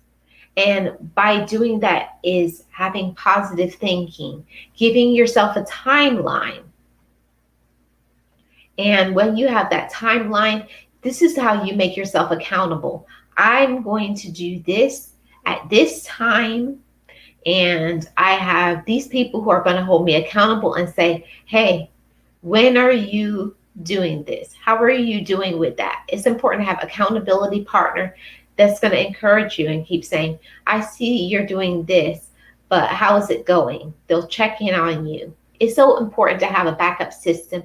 And by doing that is having positive thinking, giving yourself a timeline. And when you have that timeline, this is how you make yourself accountable. I'm going to do this at this time, and I have these people who are going to hold me accountable and say, hey, when are you doing this? How are you doing with that? It's important to have accountability partner that's going to encourage you and keep saying, I see you're doing this, but how is it going? They'll check in on you. It's so important to have a backup system.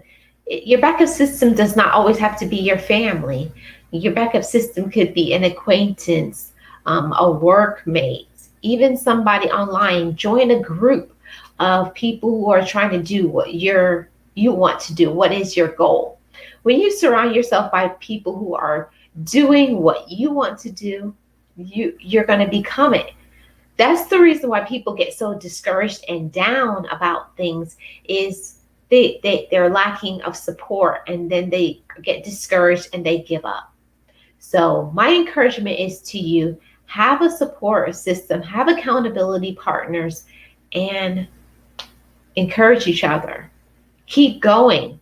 Your backup system does not always have to be your family. Your backup system could be an acquaintance, a workmate, even somebody online. Join a group of people who are trying to do what you want to do. What is your goal? When you surround yourself by people who are doing what you want to do, you're going to become it. That's the reason why people get so discouraged and down about things is they're lacking of support, and then they get discouraged and they give up. So my encouragement is to you, have a support system, have accountability partners, and encourage each other. Keep going.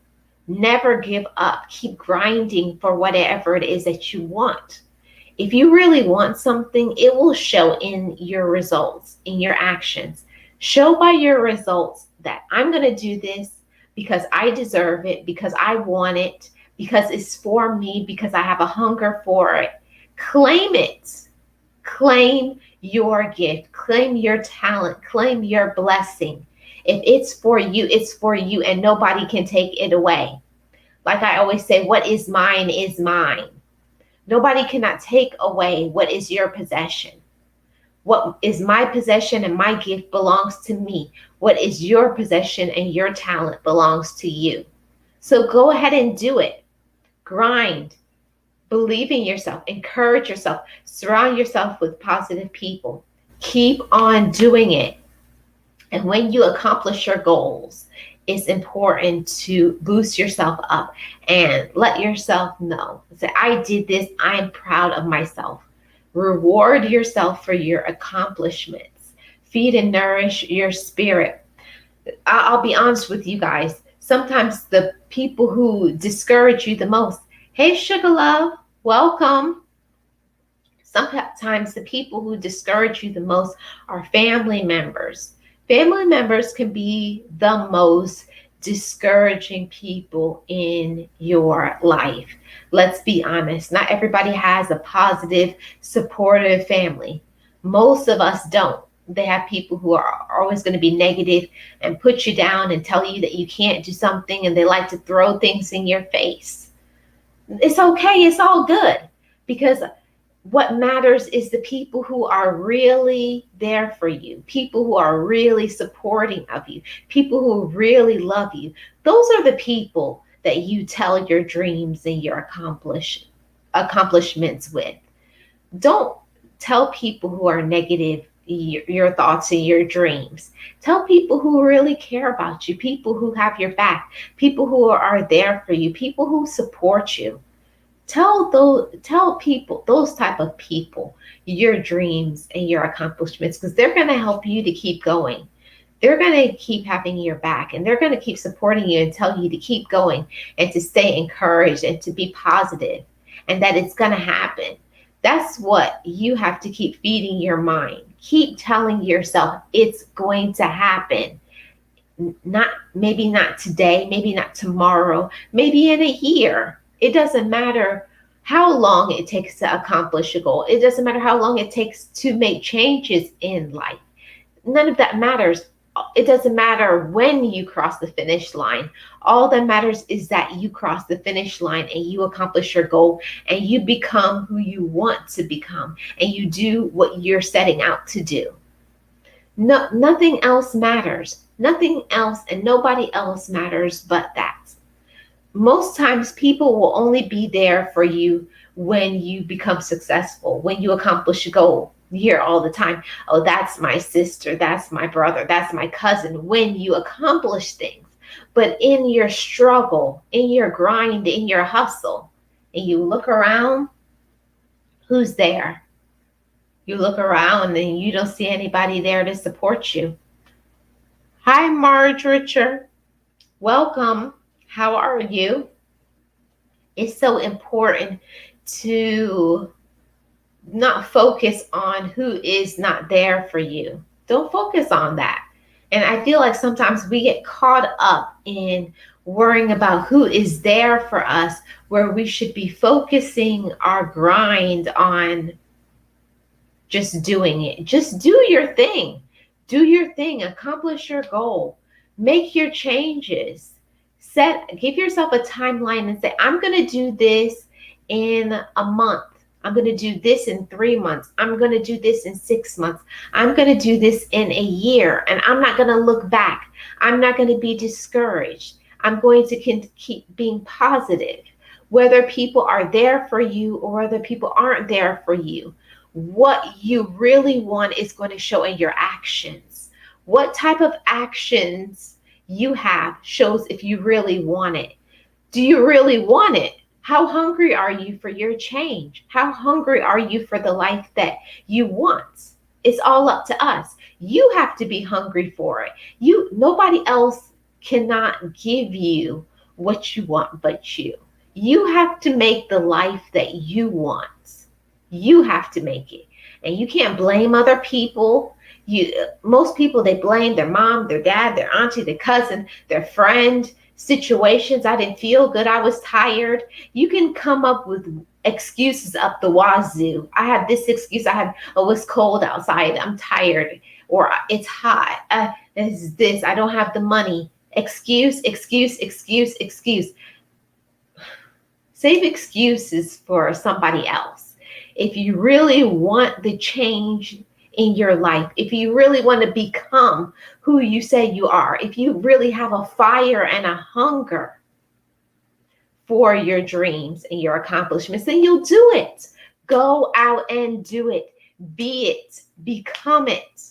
Never give up. Keep grinding for whatever it is that you want. If you really want something, it will show in your results, in your actions. Show by your results that I'm going to do this because I deserve it, because I want it, because it's for me, because I have a hunger for it. Claim it. Claim your gift. Claim your talent. Claim your blessing. If it's for you, and nobody can take it away. Like I always say, what is mine is mine. Nobody cannot take away what is your possession. What is my possession and my gift belongs to me. What is your possession and your talent belongs to you. So go ahead and do it. Grind. Believe in yourself. Encourage yourself. Surround yourself with positive people. Keep on doing it. And when you accomplish your goals, it's important to boost yourself up and let yourself know. Say, I did this. I'm proud of myself. Reward yourself for your accomplishments. Feed and nourish your spirit. I'll be honest with you guys. Sometimes the people who discourage you the most, hey, sugar love, welcome. Sometimes the people who discourage you the most are family members. Family members can be the most discouraging people in your life. Let's be honest. Not everybody has a positive, supportive family. Most of us don't. They have people who are always going to be negative and put you down and tell you that you can't do something, and they like to throw things in your face. It's okay. It's all good, because what matters is the people who are really there for you, people who are really supporting of you, people who really love you. Those are the people that you tell your dreams and your accomplishments with. Don't tell people who are negative your thoughts and your dreams. Tell people who really care about you, people who have your back, people who are there for you, people who support you. Tell people, those type of people, your dreams and your accomplishments, because they're going to help you to keep going. They're going to keep having your back, and they're going to keep supporting you and tell you to keep going and to stay encouraged and to be positive, and that it's going to happen. That's what you have to keep feeding your mind. Keep telling yourself it's going to happen. Not maybe not today, maybe not tomorrow, maybe in a year. It doesn't matter how long it takes to accomplish a goal. It doesn't matter how long it takes to make changes in life. None of that matters. It doesn't matter when you cross the finish line. All that matters is that you cross the finish line and you accomplish your goal and you become who you want to become and you do what you're setting out to do. No, nothing else matters. Nothing else and nobody else matters but that. Most times people will only be there for you when you become successful, when you accomplish a goal. You hear all the time, oh, that's my sister, that's my brother, that's my cousin, when you accomplish things. But in your struggle, in your grind, in your hustle, and you look around, who's there? You look around and you don't see anybody there to support you. Hi, Marge Richard. Welcome. How are you? It's so important to not focus on who is not there for you. Don't focus on that. And I feel like sometimes we get caught up in worrying about who is there for us, where we should be focusing our grind on just doing it. Just do your thing. Do your thing. Accomplish your goal. Make your changes. Give yourself a timeline and say, I'm going to do this in a month. I'm going to do this in 3 months. I'm going to do this in 6 months. I'm going to do this in a year. And I'm not going to look back. I'm not going to be discouraged. I'm going to keep being positive, whether people are there for you or whether people aren't there for you. What you really want is going to show in your actions. What type of actions you have shows if you really want it. Do you really want it? How hungry are you for your change? How hungry are you for the life that you want? It's all up to us. You have to be hungry for it. Nobody else cannot give you what you want but you. You have to make the life that you want. You have to make it. And you can't blame other people. Most people, they blame their mom, their dad, their auntie, their cousin, their friend, situations. I didn't feel good. I was tired. You can come up with excuses up the wazoo. I have this excuse. Oh, it's cold outside. I'm tired. Or it's hot. It's this. I don't have the money. Excuse. Save excuses for somebody else. If you really want the change in your life, if you really want to become who you say you are, if you really have a fire and a hunger for your dreams and your accomplishments, then you'll do it. Go out and do it. Be it. Become it.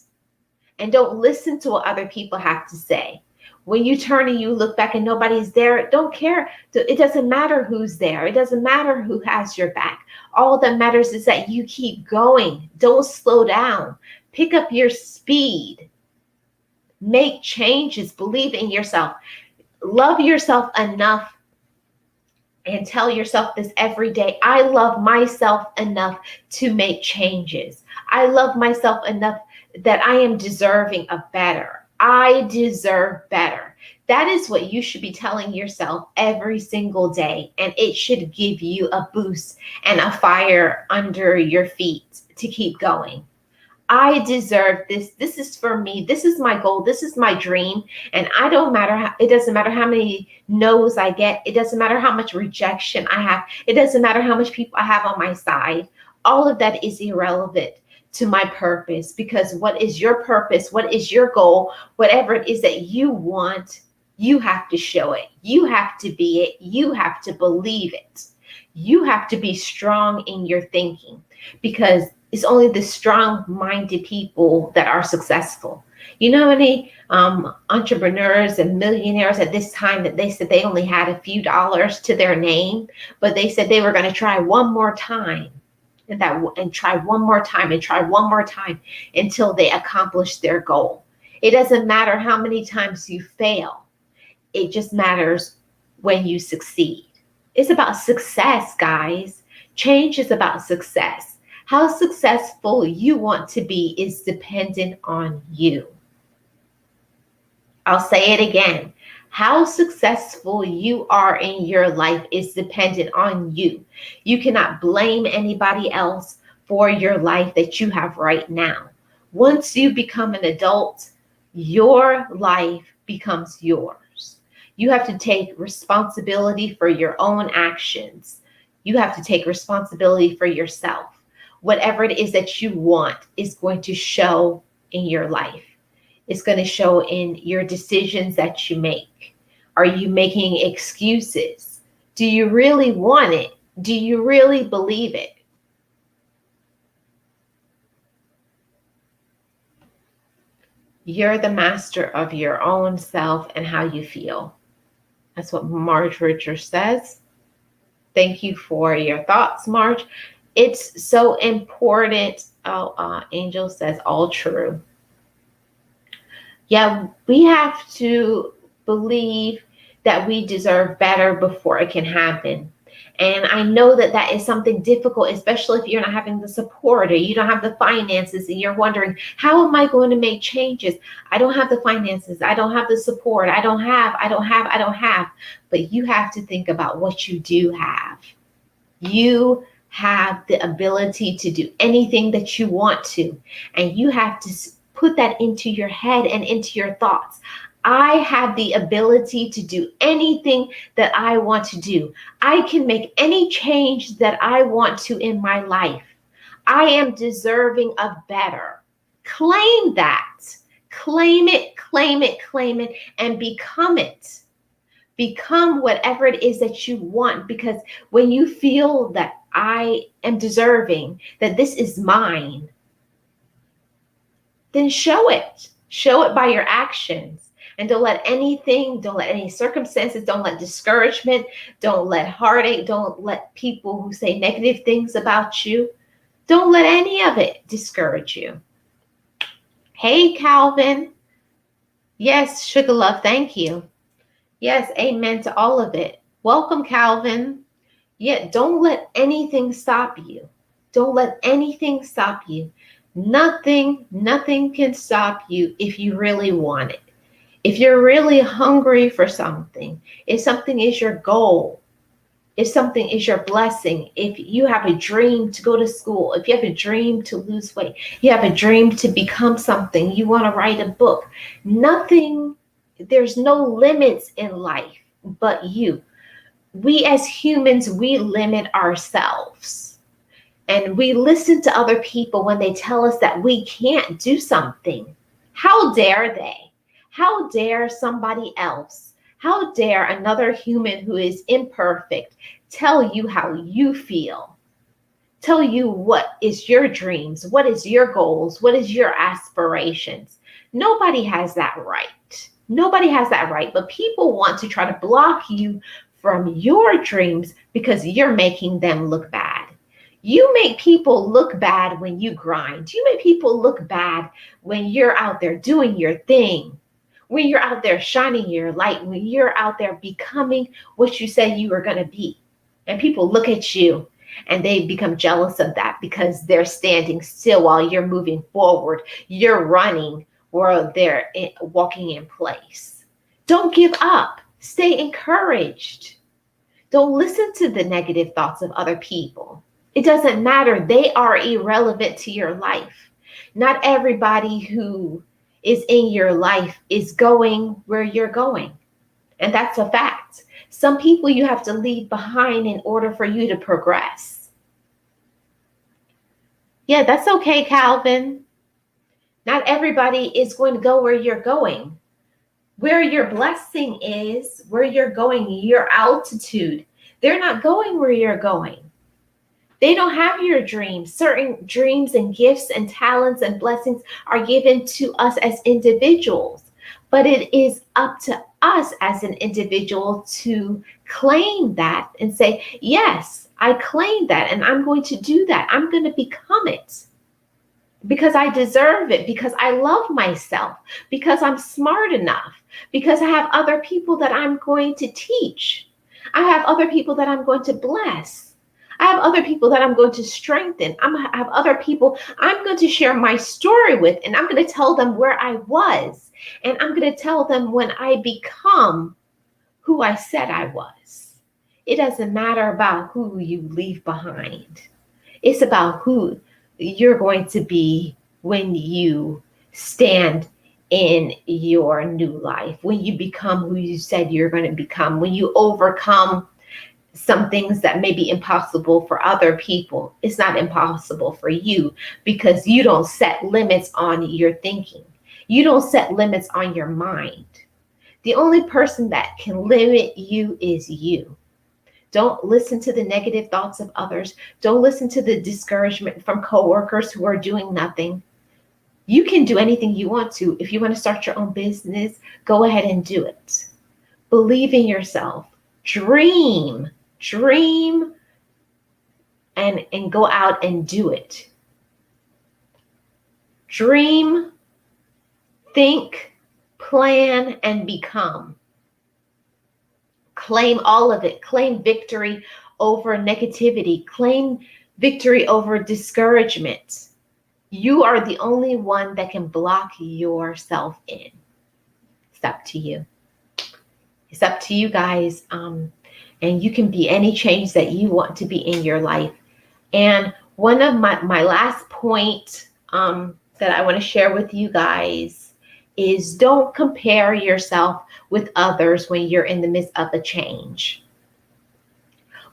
And don't listen to what other people have to say. When you turn and you look back and nobody's there, don't care. It doesn't matter who's there. It doesn't matter who has your back. All that matters is that you keep going. Don't slow down. Pick up your speed. Make changes. Believe in yourself. Love yourself enough and tell yourself this every day. I love myself enough to make changes. I love myself enough that I am deserving of better. I deserve better. That is what you should be telling yourself every single day. And it should give you a boost and a fire under your feet to keep going. I deserve this. This is for me. This is my goal. This is my dream. And I don't matter how, it doesn't matter how many no's I get. It doesn't matter how much rejection I have. It doesn't matter how much people I have on my side. All of that is irrelevant to my purpose, because what is your purpose? What is your goal? Whatever it is that you want, you have to show it. You have to be it. You have to believe it. You have to be strong in your thinking, because it's only the strong-minded people that are successful. You know how many entrepreneurs and millionaires at this time that they said they only had a few dollars to their name, but they said they were going to try one more time and try one more time and try one more time until they accomplished their goal. It doesn't matter how many times you fail. It just matters when you succeed. It's about success, guys. Change is about success. How successful you want to be is dependent on you. I'll say it again. How successful you are in your life is dependent on you. You cannot blame anybody else for your life that you have right now. Once you become an adult, your life becomes yours. You have to take responsibility for your own actions. You have to take responsibility for yourself. Whatever it is that you want is going to show in your life. It's going to show in your decisions that you make. Are you making excuses? Do you really want it? Do you really believe it? You're the master of your own self and how you feel. That's what Marge Richards says. Thank you for your thoughts, Marge. It's so important. Angel says all true. Yeah, we have to believe that we deserve better before it can happen. And I know that that is something difficult, especially if you're not having the support or you don't have the finances and you're wondering, how am I going to make changes? I don't have the finances. I don't have the support. I don't have. But you have to think about what you do have. You have the ability to do anything that you want to, and you have to put that into your head and into your thoughts. I have the ability to do anything that I want to do. I can make any change that I want to in my life. I am deserving of better. Claim that. Claim it, claim it, claim it, and become it. Become whatever it is that you want, because when you feel that I am deserving, that this is mine, then show it. Show it by your actions. And don't let anything, don't let any circumstances, don't let discouragement, don't let heartache, don't let people who say negative things about you, don't let any of it discourage you. Hey, Calvin. Yes, Sugar Love, thank you. Yes, amen to all of it. Welcome, Calvin. Yeah, don't let anything stop you. Don't let anything stop you. Nothing can stop you if you really want it. If you're really hungry for something, if something is your goal, if something is your blessing, if you have a dream to go to school, if you have a dream to lose weight, you have a dream to become something, you want to write a book, there's no limits in life but you. We as humans, we limit ourselves. And we listen to other people when they tell us that we can't do something. How dare they? How dare somebody else? How dare another human who is imperfect tell you how you feel? Tell you what is your dreams, what is your goals, what is your aspirations? Nobody has that right. Nobody has that right, but people want to try to block you from your dreams because you're making them look bad. You make people look bad when you grind. You make people look bad when you're out there doing your thing, when you're out there shining your light, when you're out there becoming what you said you were going to be. And people look at you and they become jealous of that because they're standing still while you're moving forward. You're running or they're walking in place. Don't give up. Stay encouraged. Don't listen to the negative thoughts of other people. It doesn't matter. They are irrelevant to your life. Not everybody who is in your life is going where you're going. And that's a fact. Some people you have to leave behind in order for you to progress. Yeah, that's okay, Calvin. Not everybody is going to go where you're going. Where your blessing is, where you're going, your altitude. They're not going where you're going. They don't have your dreams. Certain dreams and gifts and talents and blessings are given to us as individuals. But it is up to us as an individual to claim that and say, yes, I claim that and I'm going to do that. I'm going to become it because I deserve it, because I love myself, because I'm smart enough, because I have other people that I'm going to teach. I have other people that I'm going to bless. I have other people that I'm going to strengthen. I have other people I'm going to share my story with, and I'm going to tell them where I was, and I'm going to tell them when I become who I said I was. It doesn't matter about who you leave behind. It's about who you're going to be when you stand in your new life, when you become who you said you're going to become, when you overcome some things that may be impossible for other people. It's not impossible for you because you don't set limits on your thinking. You don't set limits on your mind. The only person that can limit you is you. Don't listen to the negative thoughts of others. Don't listen to the discouragement from coworkers who are doing nothing. You can do anything you want to. If you want to start your own business, go ahead and do it. Believe in yourself. Dream and go out and do it. Dream, think, plan, and become. Claim all of it. Claim victory over negativity. Claim victory over discouragement. You are the only one that can block yourself in. It's up to you. It's up to you guys. And you can be any change that you want to be in your life. And one of my last point that I want to share with you guys is don't compare yourself with others when you're in the midst of a change.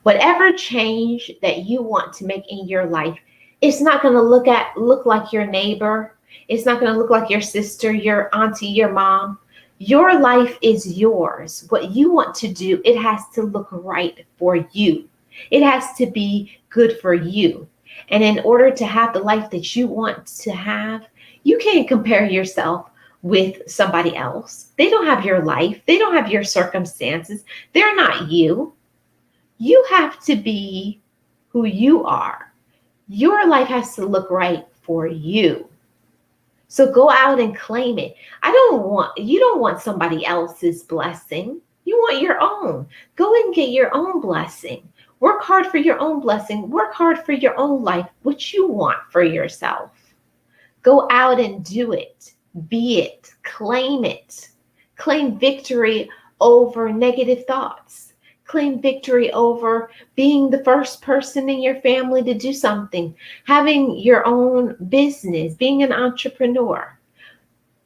Whatever change that you want to make in your life, it's not going to look like your neighbor. It's not going to look like your sister, your auntie, your mom. Your life is yours. What you want to do, it has to look right for you. It has to be good for you. And in order to have the life that you want to have, you can't compare yourself with somebody else. They don't have your life. They don't have your circumstances. They're not you. You have to be who you are. Your life has to look right for you. So go out and claim it. You don't want somebody else's blessing. You want your own. Go and get your own blessing. Work hard for your own blessing. Work hard for your own life, what you want for yourself. Go out and do it. Be it. Claim it. Claim victory over negative thoughts. Claim victory over being the first person in your family to do something, having your own business, being an entrepreneur.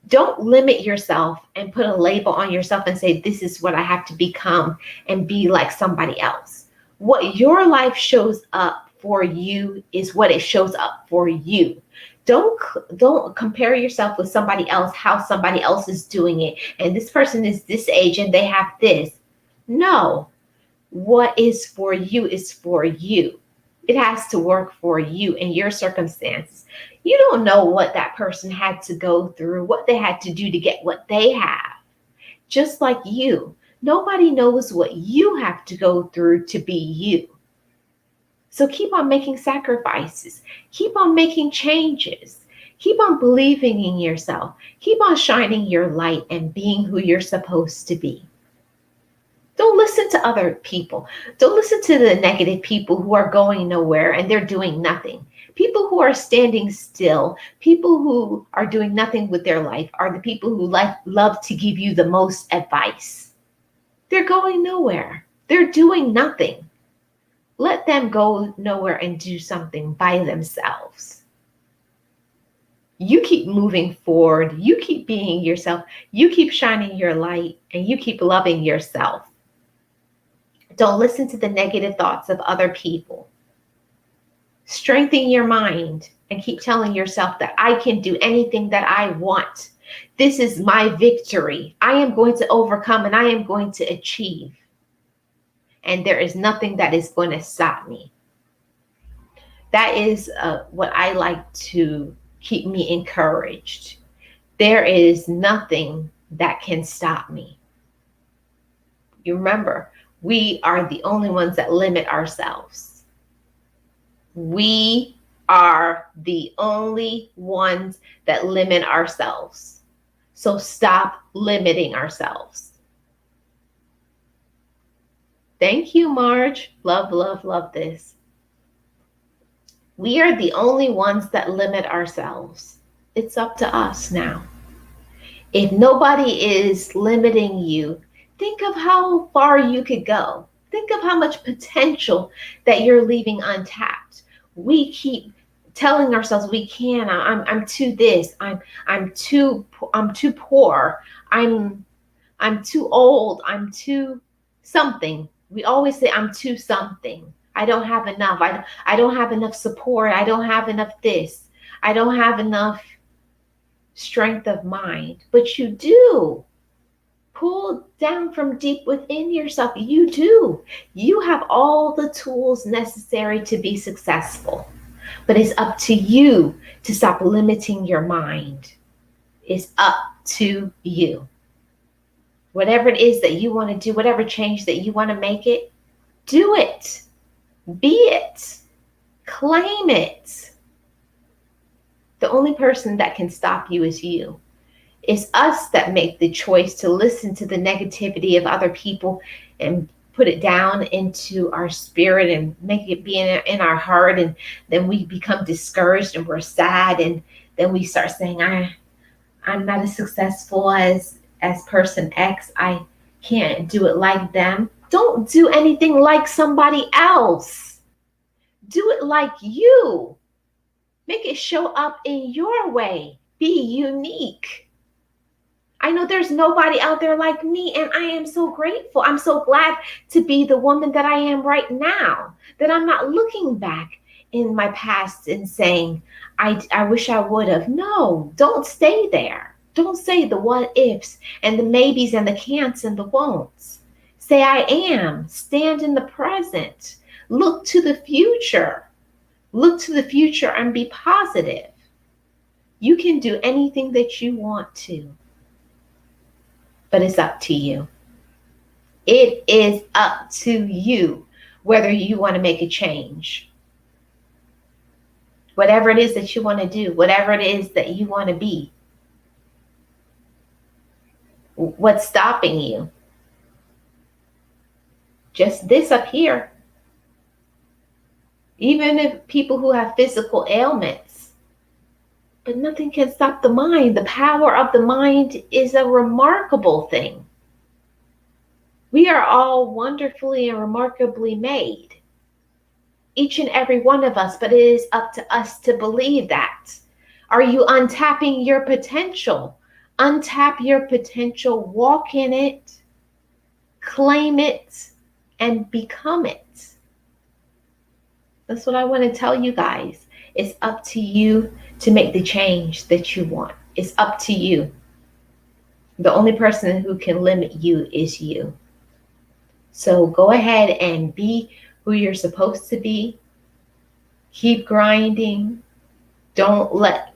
Don't limit yourself and put a label on yourself and say, this is what I have to become and be like somebody else. What your life shows up for you is what it shows up for you. Don't compare yourself with somebody else, how somebody else is doing it. And this person is this age and they have this. No. What is for you is for you. It has to work for you and your circumstances. You don't know what that person had to go through, what they had to do to get what they have. Just like you. Nobody knows what you have to go through to be you. So keep on making sacrifices. Keep on making changes. Keep on believing in yourself. Keep on shining your light and being who you're supposed to be. Don't listen to other people. Don't listen to the negative people who are going nowhere and they're doing nothing. People who are standing still, people who are doing nothing with their life are the people who love to give you the most advice. They're going nowhere. They're doing nothing. Let them go nowhere and do something by themselves. You keep moving forward. You keep being yourself. You keep shining your light and you keep loving yourself. Don't listen to the negative thoughts of other people. Strengthen your mind and keep telling yourself that I can do anything that I want. This is my victory. I am going to overcome and I am going to achieve. And there is nothing that is going to stop me. That is what I like to keep me encouraged. There is nothing that can stop me. You remember, we are the only ones that limit ourselves. We are the only ones that limit ourselves. So stop limiting ourselves. Thank you, Marge. Love, love, love this. We are the only ones that limit ourselves. It's up to us now. If nobody is limiting you, think of how far you could go. Think of how much potential that you're leaving untapped. We keep telling ourselves we can. I'm too this. I'm too poor. I'm too old. I'm too something. We always say I'm too something. I don't have enough. I don't have enough support. I don't have enough this. I don't have enough strength of mind. But you do. Pull down from deep within yourself. You do. You have all the tools necessary to be successful. But it's up to you to stop limiting your mind. It's up to you. Whatever it is that you want to do, whatever change that you want to make it, do it. Be it. Claim it. The only person that can stop you is you. It's us that make the choice to listen to the negativity of other people and put it down into our spirit and make it be in our heart. And then we become discouraged and we're sad. And then we start saying, I'm not as successful as person X. I can't do it like them. Don't do anything like somebody else. Do it like you. Make it show up in your way. Be unique. I know there's nobody out there like me, and I am so grateful. I'm so glad to be the woman that I am right now, that I'm not looking back in my past and saying, I wish I would have. No, don't stay there. Don't say the what ifs and the maybes and the can'ts and the won'ts. Say I am. Stand in the present. Look to the future. Look to the future and be positive. You can do anything that you want to. But it's up to you. It is up to you whether you want to make a change. Whatever it is that you want to do, whatever it is that you want to be. What's stopping you? Just this up here. Even if people who have physical ailments, but nothing can stop the mind. The power of the mind is a remarkable thing. We are all wonderfully and remarkably made. Each and every one of us, but it is up to us to believe that. Are you untapping your potential? Untap your potential, walk in it, claim it, and become it. That's what I want to tell you guys. It's up to you to make the change that you want. It's up to you. The only person who can limit you is you. So go ahead and be who you're supposed to be. Keep grinding. Don't let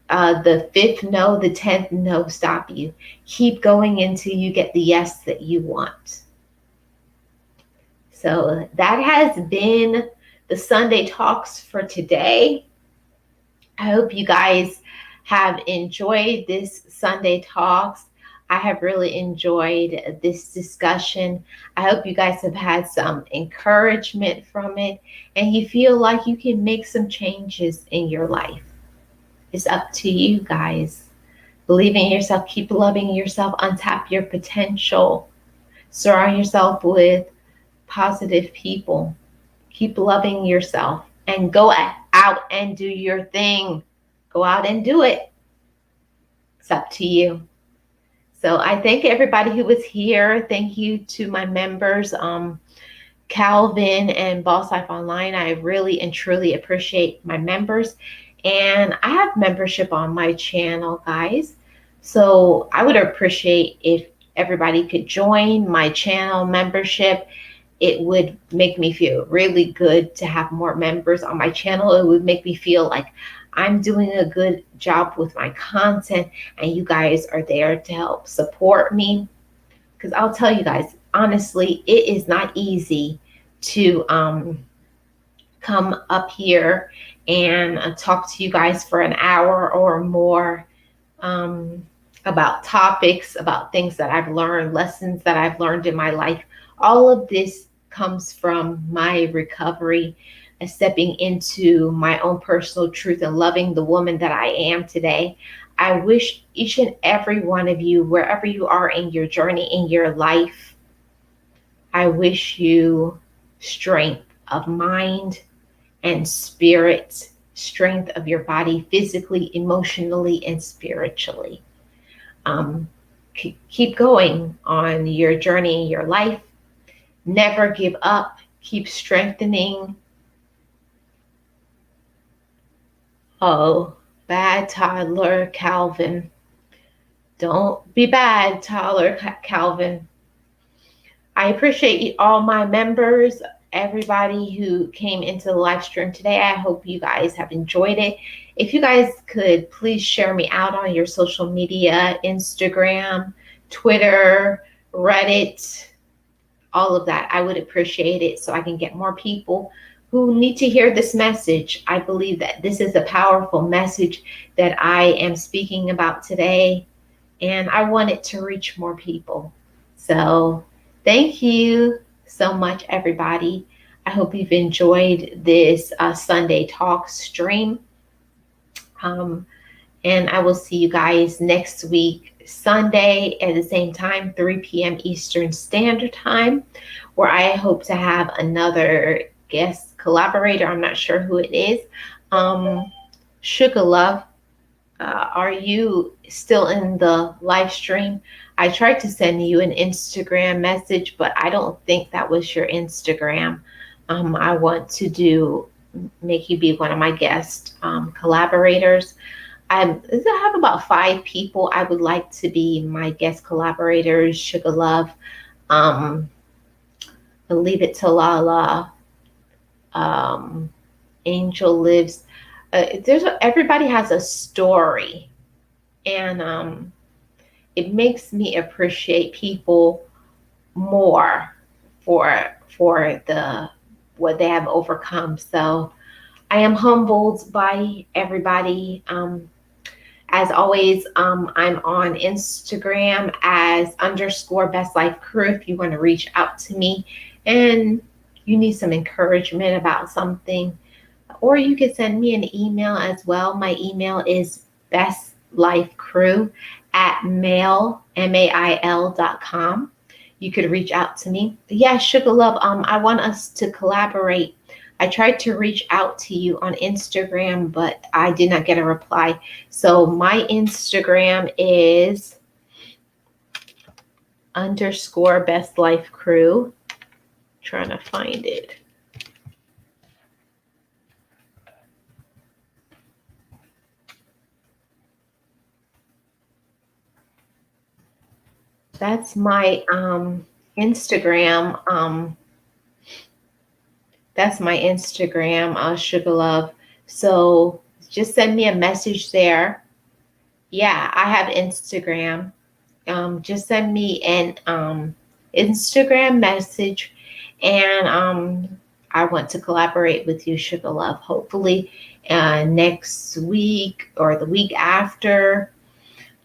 the 5th no, the 10th no stop you. Keep going until you get the yes that you want. So that has been the Sunday Talks for today. I hope you guys have enjoyed this Sunday Talks. I have really enjoyed this discussion. I hope you guys have had some encouragement from it and you feel like you can make some changes in your life. It's up to you guys. Believe in yourself, keep loving yourself, untap your potential, surround yourself with positive people, keep loving yourself, and go out and do your thing. Go out and do it. It's up to you. So I thank everybody who was here. Thank you to my members, Calvin and Boss Life Online. I really and truly appreciate my members. And I have membership on my channel, guys. So I would appreciate if everybody could join my channel membership. It would make me feel really good to have more members on my channel. It would make me feel like I'm doing a good job with my content and you guys are there to help support me. Because I'll tell you guys, honestly, it is not easy to come up here and talk to you guys for an hour or more about topics, about things that I've learned, lessons that I've learned in my life. All of this comes from my recovery, stepping into my own personal truth and loving the woman that I am today. I wish each and every one of you, wherever you are in your journey, in your life, I wish you strength of mind and spirit, strength of your body, physically, emotionally, and spiritually. Keep going on your journey in your life. Never give up. Keep strengthening. Oh, bad toddler Calvin. Don't be bad, toddler Calvin. I appreciate all my members, everybody who came into the live stream today. I hope you guys have enjoyed it. If you guys could please share me out on your social media, Instagram, Twitter, Reddit, all of that, I would appreciate it so I can get more people who need to hear this message. I believe that this is a powerful message that I am speaking about today, and I want it to reach more people. So thank you so much, everybody. I hope you've enjoyed this Sunday Talk stream. And I will see you guys next week, Sunday at the same time, 3 p.m. Eastern Standard Time, where I hope to have another guest collaborator. I'm not sure who it is. Sugar Love, are you still in the live stream? I tried to send you an Instagram message, but I don't think that was your Instagram. I want to make you be one of my guest collaborators. I have about 5 people I would like to be my guest collaborators. Sugar Love, Leave It to Lala, Angel Lives. Everybody has a story, and it makes me appreciate people more for the what they have overcome. So I am humbled by everybody. As always, I'm on Instagram as _Best Life Crew if you want to reach out to me and you need some encouragement about something. Or you can send me an email as well. My email is bestlifecrew@mail.com. You could reach out to me. Yeah, Sugar Love, I want us to collaborate. I tried to reach out to you on Instagram, but I did not get a reply. So my Instagram is _Best Life Crew. Trying to find it. That's my Instagram. That's my Instagram, Sugar Love. So just send me a message there. Yeah, I have Instagram. Just send me an Instagram message, and I want to collaborate with you, Sugar Love. Hopefully next week or the week after.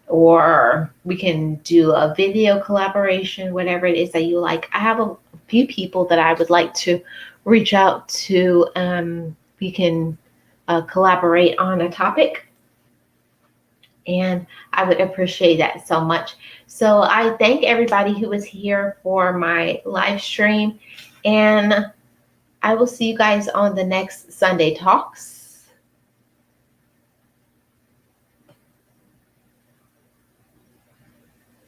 or we can do a video collaboration, whatever it is that you like. I have a few people that I would like to reach out to. We can collaborate on a topic, and I would appreciate that so much. So I thank everybody who was here for my live stream, and I will see you guys on the next Sunday Talks.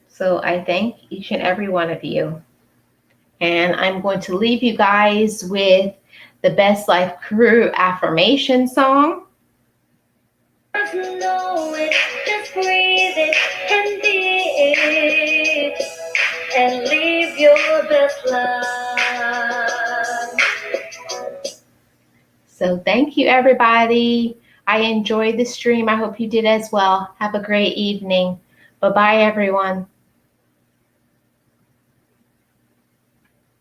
So I thank each and every one of you. And I'm going to leave you guys with the Best Life Crew affirmation song. Know it, just breathe it and be it, and live your best life. So thank you, everybody. I enjoyed the stream. I hope you did as well. Have a great evening. Bye-bye, everyone.